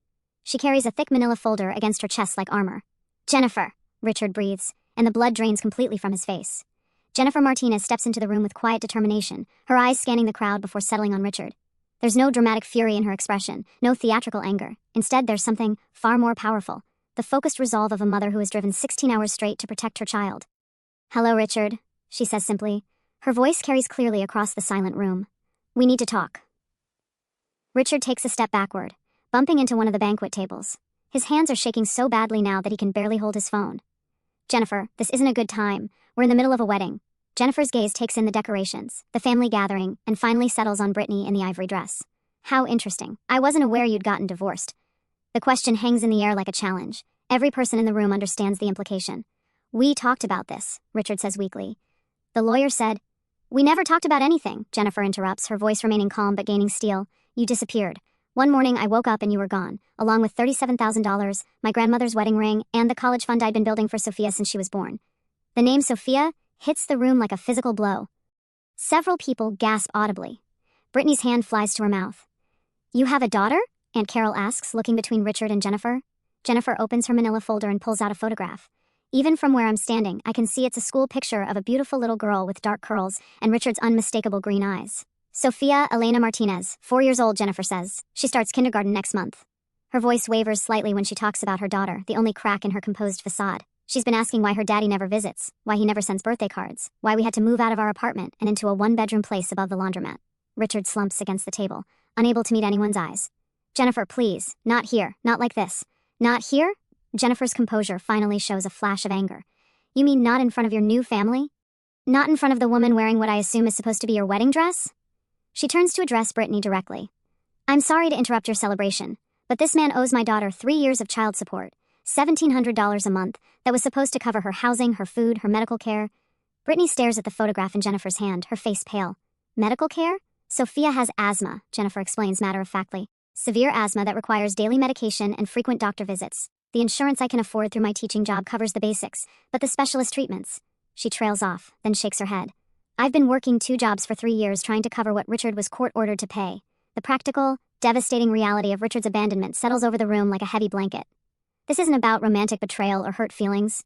[SPEAKER 1] She carries a thick manila folder against her chest like armor. Jennifer, Richard breathes, and the blood drains completely from his face. Jennifer Martinez steps into the room with quiet determination, her eyes scanning the crowd before settling on Richard. There's no dramatic fury in her expression, no theatrical anger. Instead, there's something far more powerful, the focused resolve of a mother who has driven 16 hours straight to protect her child. Hello, Richard, she says simply. Her voice carries clearly across the silent room. We need to talk. Richard takes a step backward, bumping into one of the banquet tables. His hands are shaking so badly now that he can barely hold his phone. Jennifer, this isn't a good time. We're in the middle of a wedding. Jennifer's gaze takes in the decorations, the family gathering, and finally settles on Brittany in the ivory dress. How interesting. I wasn't aware you'd gotten divorced. The question hangs in the air like a challenge. Every person in the room understands the implication. We talked about this, Richard says weakly. The lawyer said, We never talked about anything, Jennifer interrupts, her voice remaining calm but gaining steel. You disappeared. One morning I woke up and you were gone, along with $37,000, my grandmother's wedding ring, and the college fund I'd been building for Sophia since she was born. The name Sophia hits the room like a physical blow. Several people gasp audibly. Brittany's hand flies to her mouth. You have a daughter? Aunt Carol asks, looking between Richard and Jennifer. Jennifer opens her manila folder and pulls out a photograph. Even from where I'm standing, I can see it's a school picture of a beautiful little girl with dark curls and Richard's unmistakable green eyes. Sophia Elena Martinez, 4 years old, Jennifer says. She starts kindergarten next month. Her voice wavers slightly when she talks about her daughter, the only crack in her composed facade. She's been asking why her daddy never visits, why he never sends birthday cards, why we had to move out of our apartment and into a one-bedroom place above the laundromat. Richard slumps against the table, unable to meet anyone's eyes. Jennifer, please, not here, not like this. Not here? Jennifer's composure finally shows a flash of anger. You mean not in front of your new family? Not in front of the woman wearing what I assume is supposed to be your wedding dress? She turns to address Brittany directly. I'm sorry to interrupt your celebration, but this man owes my daughter 3 years of child support, $1,700 a month, that was supposed to cover her housing, her food, her medical care. Brittany stares at the photograph in Jennifer's hand, her face pale. Medical care? Sophia has asthma, Jennifer explains matter-of-factly. Severe asthma that requires daily medication and frequent doctor visits. The insurance I can afford through my teaching job covers the basics, but the specialist treatments. She trails off, then shakes her head. I've been working 2 jobs for 3 years trying to cover what Richard was court-ordered to pay. The practical, devastating reality of Richard's abandonment settles over the room like a heavy blanket. This isn't about romantic betrayal or hurt feelings.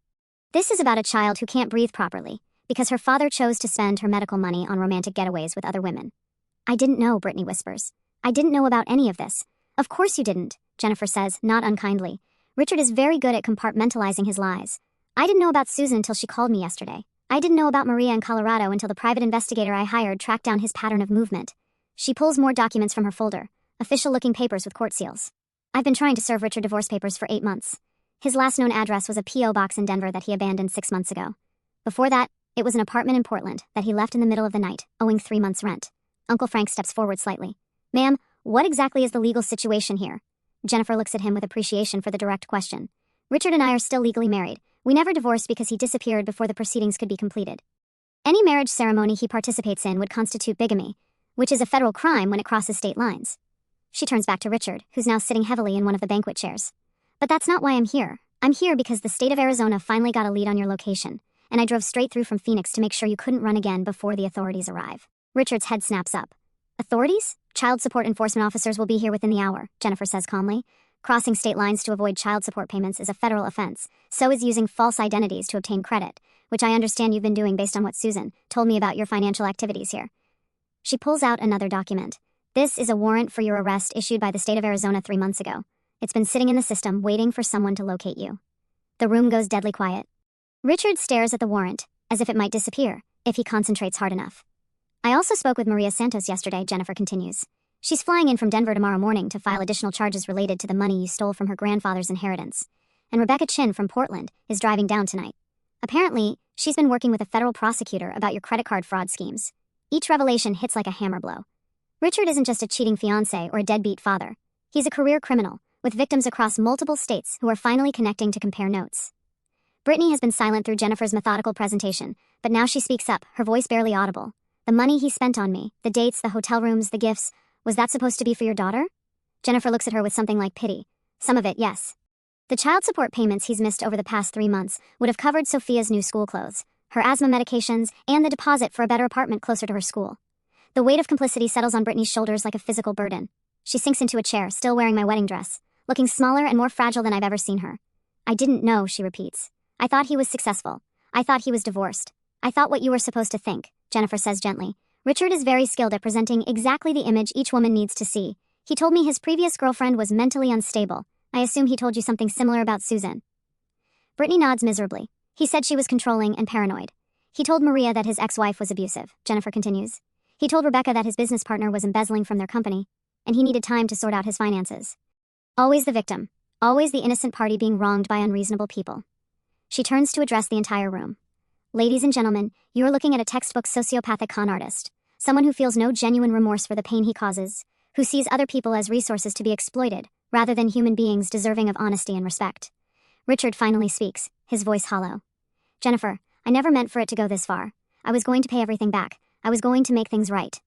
[SPEAKER 1] This is about a child who can't breathe properly, because her father chose to spend her medical money on romantic getaways with other women. I didn't know, Brittany whispers. I didn't know about any of this. Of course you didn't, Jennifer says, not unkindly. Richard is very good at compartmentalizing his lies. I didn't know about Susan until she called me yesterday. I didn't know about Maria in Colorado until the private investigator I hired tracked down his pattern of movement. She pulls more documents from her folder, official-looking papers with court seals. I've been trying to serve Richard divorce papers for 8 months. His last known address was a P.O. box in Denver that he abandoned 6 months ago. Before that, it was an apartment in Portland that he left in the middle of the night, owing 3 months' rent. Uncle Frank steps forward slightly. Ma'am, what exactly is the legal situation here? Jennifer looks at him with appreciation for the direct question. Richard and I are still legally married. We never divorced because he disappeared before the proceedings could be completed. Any marriage ceremony he participates in would constitute bigamy, which is a federal crime when it crosses state lines. She turns back to Richard, who's now sitting heavily in one of the banquet chairs. But that's not why I'm here. I'm here because the state of Arizona finally got a lead on your location, and I drove straight through from Phoenix to make sure you couldn't run again before the authorities arrive. Richard's head snaps up. Authorities? Child support enforcement officers will be here within the hour, Jennifer says calmly. Crossing state lines to avoid child support payments is a federal offense. So is using false identities to obtain credit, which I understand you've been doing based on what Susan told me about your financial activities here. She pulls out another document. This is a warrant for your arrest issued by the state of Arizona 3 months ago. It's been sitting in the system waiting for someone to locate you. The room goes deadly quiet. Richard stares at the warrant, as if it might disappear, if he concentrates hard enough. I also spoke with Maria Santos yesterday, Jennifer continues. She's flying in from Denver tomorrow morning to file additional charges related to the money you stole from her grandfather's inheritance. And Rebecca Chin from Portland is driving down tonight. Apparently, she's been working with a federal prosecutor about your credit card fraud schemes. Each revelation hits like a hammer blow. Richard isn't just a cheating fiancé or a deadbeat father. He's a career criminal, with victims across multiple states who are finally connecting to compare notes. Brittany has been silent through Jennifer's methodical presentation, but now she speaks up, her voice barely audible. The money he spent on me, the dates, the hotel rooms, the gifts, was that supposed to be for your daughter? Jennifer looks at her with something like pity. Some of it, yes. The child support payments he's missed over the past 3 months would have covered Sophia's new school clothes, her asthma medications, and the deposit for a better apartment closer to her school. The weight of complicity settles on Brittany's shoulders like a physical burden. She sinks into a chair, still wearing my wedding dress, looking smaller and more fragile than I've ever seen her. I didn't know, she repeats. I thought he was successful. I thought he was divorced. I thought what you were supposed to think, Jennifer says gently. Richard is very skilled at presenting exactly the image each woman needs to see. He told me his previous girlfriend was mentally unstable. I assume he told you something similar about Susan. Brittany nods miserably. He said she was controlling and paranoid. He told Maria that his ex-wife was abusive, Jennifer continues. He told Rebecca that his business partner was embezzling from their company, and he needed time to sort out his finances. Always the victim. Always the innocent party being wronged by unreasonable people. She turns to address the entire room. Ladies and gentlemen, you're looking at a textbook sociopathic con artist. Someone who feels no genuine remorse for the pain he causes, who sees other people as resources to be exploited, rather than human beings deserving of honesty and respect. Richard finally speaks, his voice hollow. Jennifer, I never meant for it to go this far. I was going to pay everything back. I was going to make things right.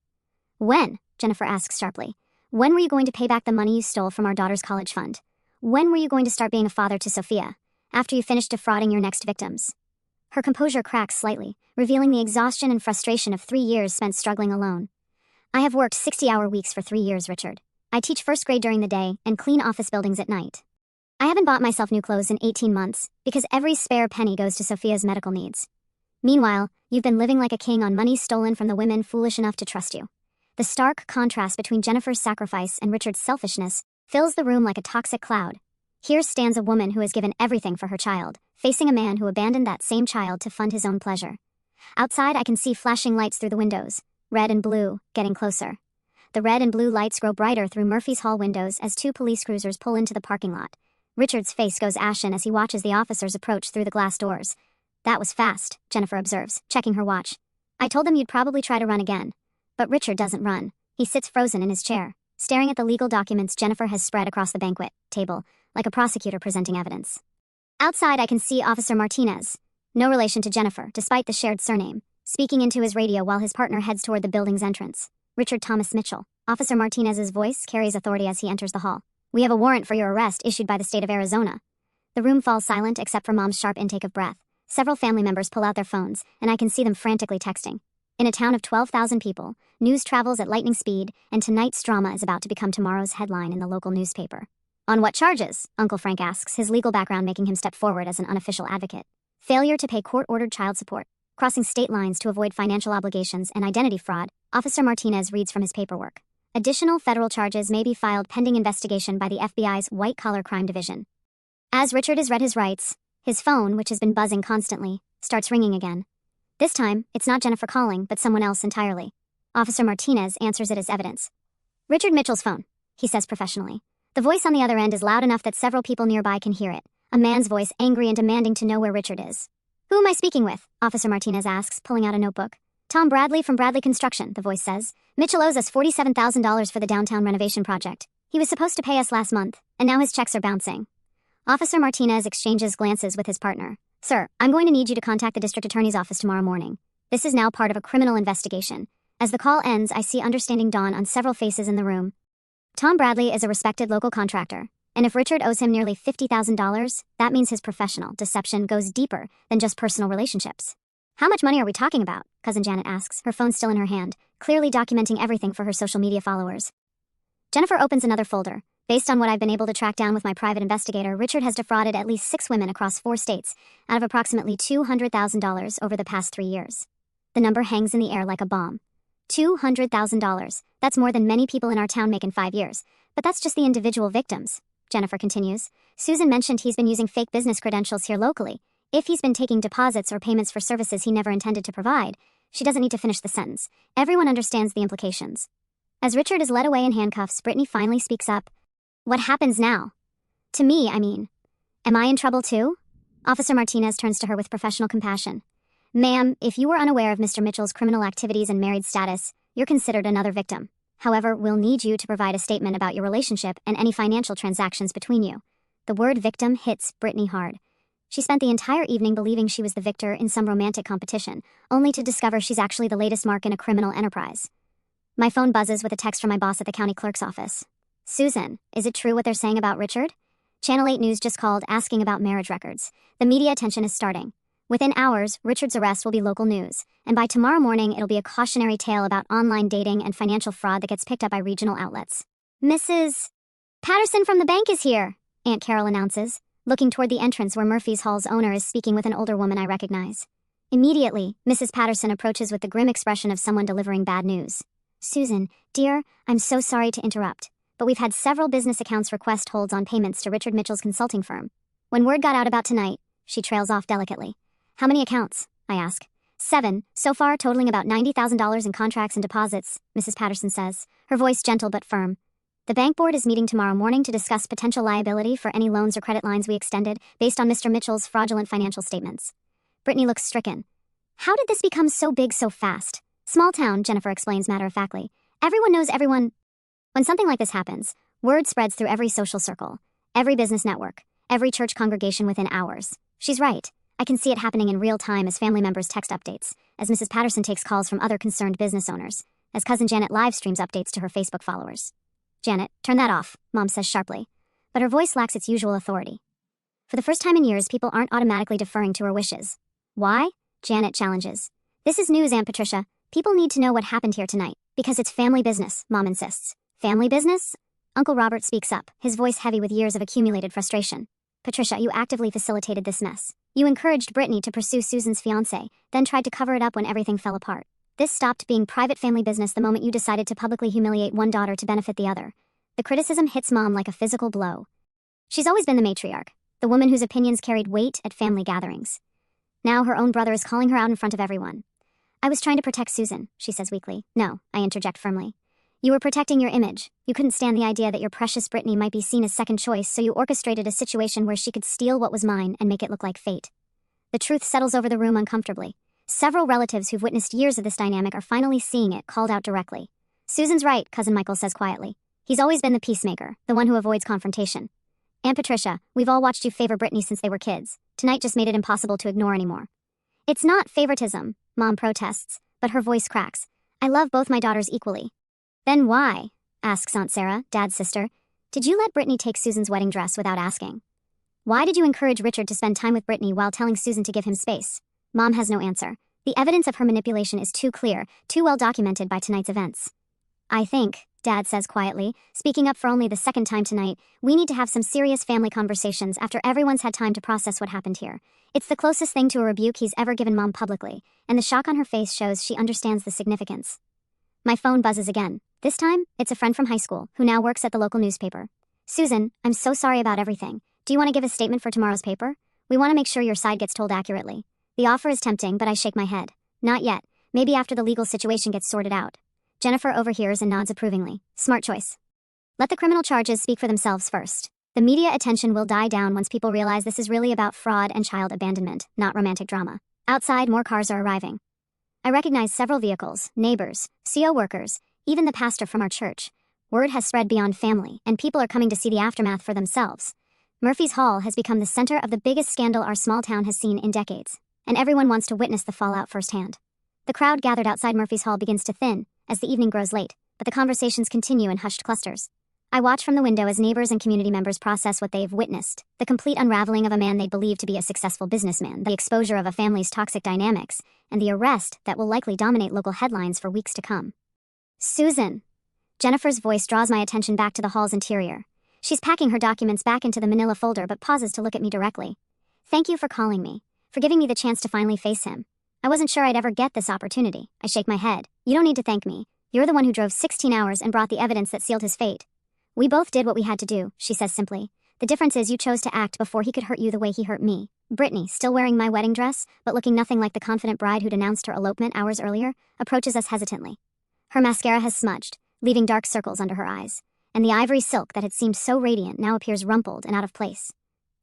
[SPEAKER 1] When? Jennifer asks sharply. When were you going to pay back the money you stole from our daughter's college fund? When were you going to start being a father to Sophia? After you finished defrauding your next victims? Her composure cracks slightly, revealing the exhaustion and frustration of 3 years spent struggling alone. I have worked 60-hour weeks for 3 years, Richard. I teach first grade during the day and clean office buildings at night. I haven't bought myself new clothes in 18 months because every spare penny goes to Sophia's medical needs. Meanwhile, you've been living like a king on money stolen from the women foolish enough to trust you. The stark contrast between Jennifer's sacrifice and Richard's selfishness fills the room like a toxic cloud. Here stands a woman who has given everything for her child, facing a man who abandoned that same child to fund his own pleasure. Outside, I can see flashing lights through the windows, red and blue, getting closer. The red and blue lights grow brighter through Murphy's Hall windows as 2 police cruisers pull into the parking lot. Richard's face goes ashen as he watches the officers approach through the glass doors. That was fast, Jennifer observes, checking her watch. I told them you'd probably try to run again. But Richard doesn't run. He sits frozen in his chair, staring at the legal documents Jennifer has spread across the banquet table, like a prosecutor presenting evidence. Outside, I can see Officer Martinez, no relation to Jennifer, despite the shared surname, speaking into his radio while his partner heads toward the building's entrance. Richard Thomas Mitchell. Officer Martinez's voice carries authority as he enters the hall. We have a warrant for your arrest issued by the state of Arizona. The room falls silent except for Mom's sharp intake of breath. Several family members pull out their phones, and I can see them frantically texting. In a town of 12,000 people, news travels at lightning speed, and tonight's drama is about to become tomorrow's headline in the local newspaper. On what charges? Uncle Frank asks, his legal background making him step forward as an unofficial advocate. Failure to pay court-ordered child support, crossing state lines to avoid financial obligations, and identity fraud. Officer Martinez reads from his paperwork. Additional federal charges may be filed pending investigation by the FBI's White-Collar Crime Division. As Richard is read his rights, his phone, which has been buzzing constantly, starts ringing again. This time, it's not Jennifer calling, but someone else entirely. Officer Martinez answers it as evidence. Richard Mitchell's phone, he says professionally. The voice on the other end is loud enough that several people nearby can hear it. A man's voice, angry and demanding to know where Richard is. Who am I speaking with? Officer Martinez asks, pulling out a notebook. Tom Bradley from Bradley Construction, the voice says. Mitchell owes us $47,000 for the downtown renovation project. He was supposed to pay us last month, and now his checks are bouncing. Officer Martinez exchanges glances with his partner. Sir, I'm going to need you to contact the district attorney's office tomorrow morning. This is now part of a criminal investigation. As the call ends, I see understanding dawn on several faces in the room. Tom Bradley is a respected local contractor, and if Richard owes him nearly $50,000, that means his professional deception goes deeper than just personal relationships. How much money are we talking about? Cousin Janet asks, her phone still in her hand, clearly documenting everything for her social media followers. Jennifer opens another folder. Based on what I've been able to track down with my private investigator, Richard has defrauded at least 6 women across 4 states, out of approximately $200,000 over the past 3 years. The number hangs in the air like a bomb. $200,000. That's more than many people in our town make in 5 years. But that's just the individual victims. Jennifer continues. Susan mentioned he's been using fake business credentials here locally. If he's been taking deposits or payments for services he never intended to provide, she doesn't need to finish the sentence. Everyone understands the implications. As Richard is led away in handcuffs, Brittany finally speaks up. What happens now? To me, I mean. Am I in trouble too? Officer Martinez turns to her with professional compassion. Ma'am, if you were unaware of Mr. Mitchell's criminal activities and married status, you're considered another victim. However, we'll need you to provide a statement about your relationship and any financial transactions between you. The word victim hits Brittany hard. She spent the entire evening believing she was the victor in some romantic competition, only to discover she's actually the latest mark in a criminal enterprise. My phone buzzes with a text from my boss at the county clerk's office. Susan, is it true what they're saying about Richard? Channel 8 News just called asking about marriage records. The media attention is starting. Within hours, Richard's arrest will be local news, and by tomorrow morning it'll be a cautionary tale about online dating and financial fraud that gets picked up by regional outlets. Mrs. Patterson from the bank is here, Aunt Carol announces, looking toward the entrance where Murphy's Hall's owner is speaking with an older woman I recognize. Immediately, Mrs. Patterson approaches with the grim expression of someone delivering bad news. Susan, dear, I'm so sorry to interrupt, but we've had several business accounts request holds on payments to Richard Mitchell's consulting firm. When word got out about tonight, she trails off delicately. How many accounts? I ask. 7, so far totaling about $90,000 in contracts and deposits, Mrs. Patterson says, her voice gentle but firm. The bank board is meeting tomorrow morning to discuss potential liability for any loans or credit lines we extended based on Mr. Mitchell's fraudulent financial statements. Brittany looks stricken. How did this become so big so fast? Small town, Jennifer explains matter-of-factly. Everyone knows everyone. When something like this happens, word spreads through every social circle, every business network, every church congregation within hours. She's right. I can see it happening in real time as family members text updates, as Mrs. Patterson takes calls from other concerned business owners, as Cousin Janet live streams updates to her Facebook followers. Janet, turn that off, Mom says sharply. But her voice lacks its usual authority. For the first time in years, people aren't automatically deferring to her wishes. Why? Janet challenges. This is news, Aunt Patricia. People need to know what happened here tonight, because it's family business, Mom insists. Family business? Uncle Robert speaks up, his voice heavy with years of accumulated frustration. Patricia, you actively facilitated this mess. You encouraged Brittany to pursue Susan's fiancé, then tried to cover it up when everything fell apart. This stopped being private family business the moment you decided to publicly humiliate one daughter to benefit the other. The criticism hits Mom like a physical blow. She's always been the matriarch, the woman whose opinions carried weight at family gatherings. Now her own brother is calling her out in front of everyone. I was trying to protect Susan, she says weakly. No, I interject firmly. You were protecting your image. You couldn't stand the idea that your precious Brittany might be seen as second choice, so you orchestrated a situation where she could steal what was mine and make it look like fate. The truth settles over the room uncomfortably. Several relatives who've witnessed years of this dynamic are finally seeing it called out directly. Susan's right, Cousin Michael says quietly. He's always been the peacemaker, the one who avoids confrontation. Aunt Patricia, we've all watched you favor Brittany since they were kids. Tonight just made it impossible to ignore anymore. It's not favoritism, Mom protests, but her voice cracks. I love both my daughters equally. Then why, asks Aunt Sarah, Dad's sister, did you let Brittany take Susan's wedding dress without asking? Why did you encourage Richard to spend time with Brittany while telling Susan to give him space? Mom has no answer. The evidence of her manipulation is too clear, too well documented by tonight's events. I think, Dad says quietly, speaking up for only the second time tonight, we need to have some serious family conversations after everyone's had time to process what happened here. It's the closest thing to a rebuke he's ever given Mom publicly, and the shock on her face shows she understands the significance. My phone buzzes again. This time, it's a friend from high school, who now works at the local newspaper. Susan, I'm so sorry about everything. Do you want to give a statement for tomorrow's paper? We want to make sure your side gets told accurately. The offer is tempting, but I shake my head. Not yet. Maybe after the legal situation gets sorted out. Jennifer overhears and nods approvingly. Smart choice. Let the criminal charges speak for themselves first. The media attention will die down once people realize this is really about fraud and child abandonment, not romantic drama. Outside, more cars are arriving. I recognize several vehicles, neighbors, CO workers, even the pastor from our church. Word has spread beyond family, and people are coming to see the aftermath for themselves. Murphy's Hall has become the center of the biggest scandal our small town has seen in decades, and everyone wants to witness the fallout firsthand. The crowd gathered outside Murphy's Hall begins to thin as the evening grows late, but the conversations continue in hushed clusters. I watch from the window as neighbors and community members process what they've witnessed, the complete unraveling of a man they believe to be a successful businessman, the exposure of a family's toxic dynamics, and the arrest that will likely dominate local headlines for weeks to come. Susan. Jennifer's voice draws my attention back to the hall's interior. She's packing her documents back into the manila folder but pauses to look at me directly. Thank you for calling me, for giving me the chance to finally face him. I wasn't sure I'd ever get this opportunity. I shake my head. You don't need to thank me. You're the one who drove 16 hours and brought the evidence that sealed his fate. We both did what we had to do, she says simply. The difference is you chose to act before he could hurt you the way he hurt me. Brittany, still wearing my wedding dress, but looking nothing like the confident bride who'd announced her elopement hours earlier, approaches us hesitantly. Her mascara has smudged, leaving dark circles under her eyes, and the ivory silk that had seemed so radiant now appears rumpled and out of place.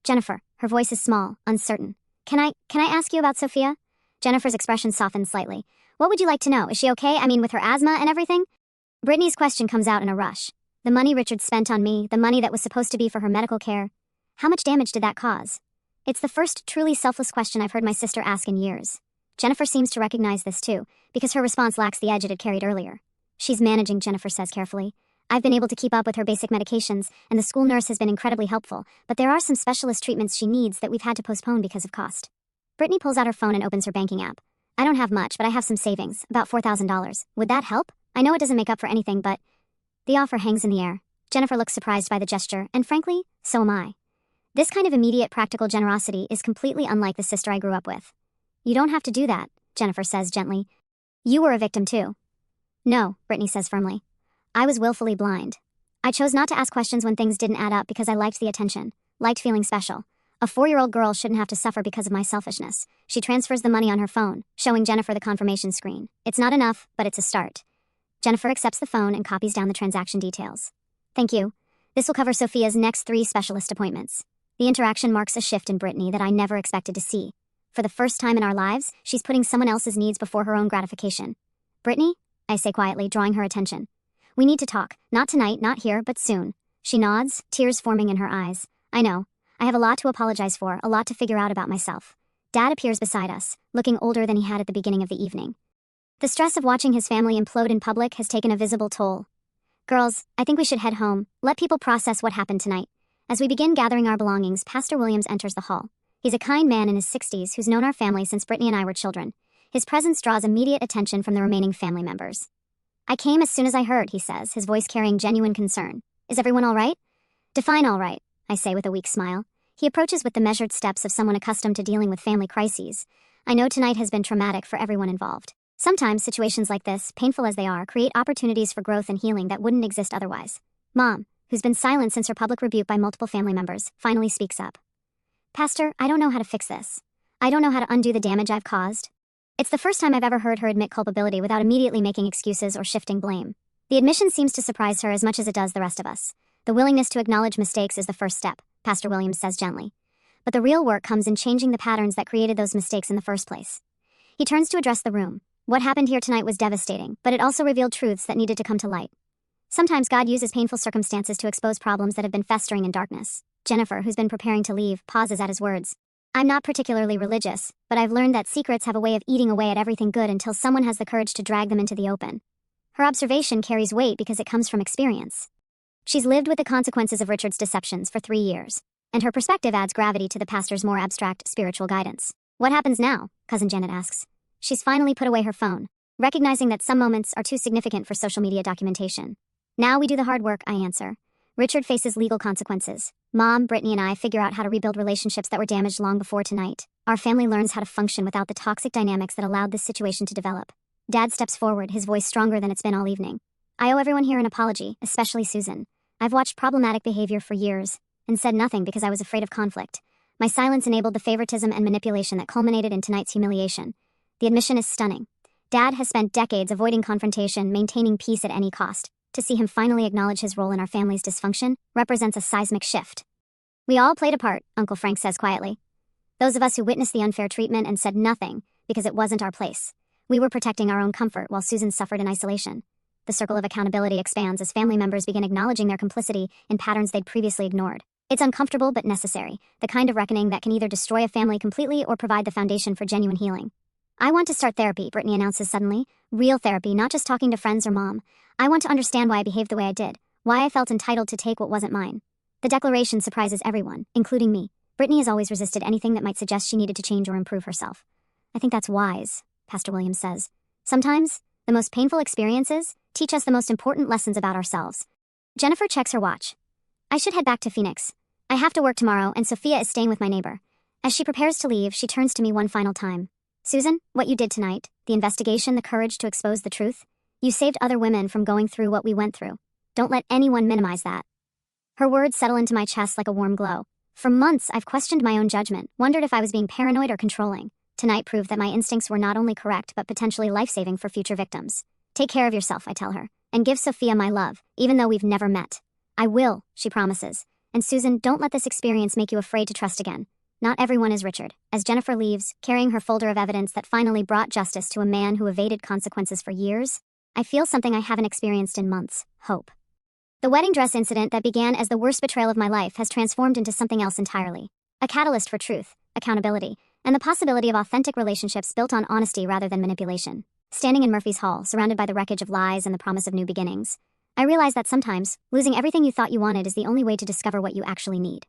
[SPEAKER 1] Jennifer, her voice is small, uncertain. Can I ask you about Sophia? Jennifer's expression softens slightly. What would you like to know? Is she okay? I mean, with her asthma and everything? Brittany's question comes out in a rush. The money Richard spent on me, the money that was supposed to be for her medical care. How much damage did that cause? It's the first truly selfless question I've heard my sister ask in years. Jennifer seems to recognize this too, because her response lacks the edge it had carried earlier. She's managing, Jennifer says carefully. I've been able to keep up with her basic medications, and the school nurse has been incredibly helpful, but there are some specialist treatments she needs that we've had to postpone because of cost. Brittany pulls out her phone and opens her banking app. I don't have much, but I have some savings, about $4,000. Would that help? I know it doesn't make up for anything, but... The offer hangs in the air. Jennifer looks surprised by the gesture, and frankly, so am I. This kind of immediate practical generosity is completely unlike the sister I grew up with. You don't have to do that, Jennifer says gently. You were a victim too. No, Brittany says firmly. I was willfully blind. I chose not to ask questions when things didn't add up because I liked the attention, liked feeling special. A 4-year-old girl shouldn't have to suffer because of my selfishness. She transfers the money on her phone, showing Jennifer the confirmation screen. It's not enough, but it's a start. Jennifer accepts the phone and copies down the transaction details. Thank you. This will cover Sophia's next 3 specialist appointments. The interaction marks a shift in Brittany that I never expected to see. For the first time in our lives, she's putting someone else's needs before her own gratification. Brittany, I say quietly, drawing her attention. We need to talk. Not tonight, not here, but soon. She nods, tears forming in her eyes. I know. I have a lot to apologize for, a lot to figure out about myself. Dad appears beside us, looking older than he had at the beginning of the evening. The stress of watching his family implode in public has taken a visible toll. Girls, I think we should head home, let people process what happened tonight. As we begin gathering our belongings, Pastor Williams enters the hall. He's a kind man in his 60s who's known our family since Brittany and I were children. His presence draws immediate attention from the remaining family members. I came as soon as I heard, he says, his voice carrying genuine concern. Is everyone all right? Define all right, I say with a weak smile. He approaches with the measured steps of someone accustomed to dealing with family crises. I know tonight has been traumatic for everyone involved. Sometimes situations like this, painful as they are, create opportunities for growth and healing that wouldn't exist otherwise. Mom, who's been silent since her public rebuke by multiple family members, finally speaks up. Pastor, I don't know how to fix this. I don't know how to undo the damage I've caused. It's the first time I've ever heard her admit culpability without immediately making excuses or shifting blame. The admission seems to surprise her as much as it does the rest of us. The willingness to acknowledge mistakes is the first step, Pastor Williams says gently. But the real work comes in changing the patterns that created those mistakes in the first place. He turns to address the room. What happened here tonight was devastating, but it also revealed truths that needed to come to light. Sometimes God uses painful circumstances to expose problems that have been festering in darkness. Jennifer, who's been preparing to leave, pauses at his words. I'm not particularly religious, but I've learned that secrets have a way of eating away at everything good until someone has the courage to drag them into the open. Her observation carries weight because it comes from experience. She's lived with the consequences of Richard's deceptions for 3 years, and her perspective adds gravity to the pastor's more abstract spiritual guidance. What happens now? Cousin Janet asks. She's finally put away her phone, recognizing that some moments are too significant for social media documentation. Now we do the hard work, I answer. Richard faces legal consequences. Mom, Brittany, and I figure out how to rebuild relationships that were damaged long before tonight. Our family learns how to function without the toxic dynamics that allowed this situation to develop. Dad steps forward, his voice stronger than it's been all evening. I owe everyone here an apology, especially Susan. I've watched problematic behavior for years, and said nothing because I was afraid of conflict. My silence enabled the favoritism and manipulation that culminated in tonight's humiliation. The admission is stunning. Dad has spent decades avoiding confrontation, maintaining peace at any cost. To see him finally acknowledge his role in our family's dysfunction represents a seismic shift. We all played a part, Uncle Frank says quietly. Those of us who witnessed the unfair treatment and said nothing because it wasn't our place. We were protecting our own comfort while Susan suffered in isolation. The circle of accountability expands as family members begin acknowledging their complicity in patterns they'd previously ignored. It's uncomfortable but necessary, the kind of reckoning that can either destroy a family completely or provide the foundation for genuine healing. I want to start therapy, Brittany announces suddenly. Real therapy, not just talking to friends or mom. I want to understand why I behaved the way I did, why I felt entitled to take what wasn't mine. The declaration surprises everyone, including me. Brittany has always resisted anything that might suggest she needed to change or improve herself. I think that's wise, Pastor Williams says. Sometimes, the most painful experiences teach us the most important lessons about ourselves. Jennifer checks her watch. I should head back to Phoenix. I have to work tomorrow, and Sophia is staying with my neighbor. As she prepares to leave, she turns to me one final time. Susan, what you did tonight, the investigation, the courage to expose the truth, you saved other women from going through what we went through. Don't let anyone minimize that. Her words settle into my chest like a warm glow. For months, I've questioned my own judgment, wondered if I was being paranoid or controlling. Tonight proved that my instincts were not only correct but potentially life-saving for future victims. Take care of yourself, I tell her, and give Sophia my love, even though we've never met. I will, she promises. And Susan, don't let this experience make you afraid to trust again. Not everyone is Richard. As Jennifer leaves, carrying her folder of evidence that finally brought justice to a man who evaded consequences for years, I feel something I haven't experienced in months: hope. The wedding dress incident that began as the worst betrayal of my life has transformed into something else entirely. A catalyst for truth, accountability, and the possibility of authentic relationships built on honesty rather than manipulation. Standing in Murphy's Hall, surrounded by the wreckage of lies and the promise of new beginnings, I realize that sometimes, losing everything you thought you wanted is the only way to discover what you actually need.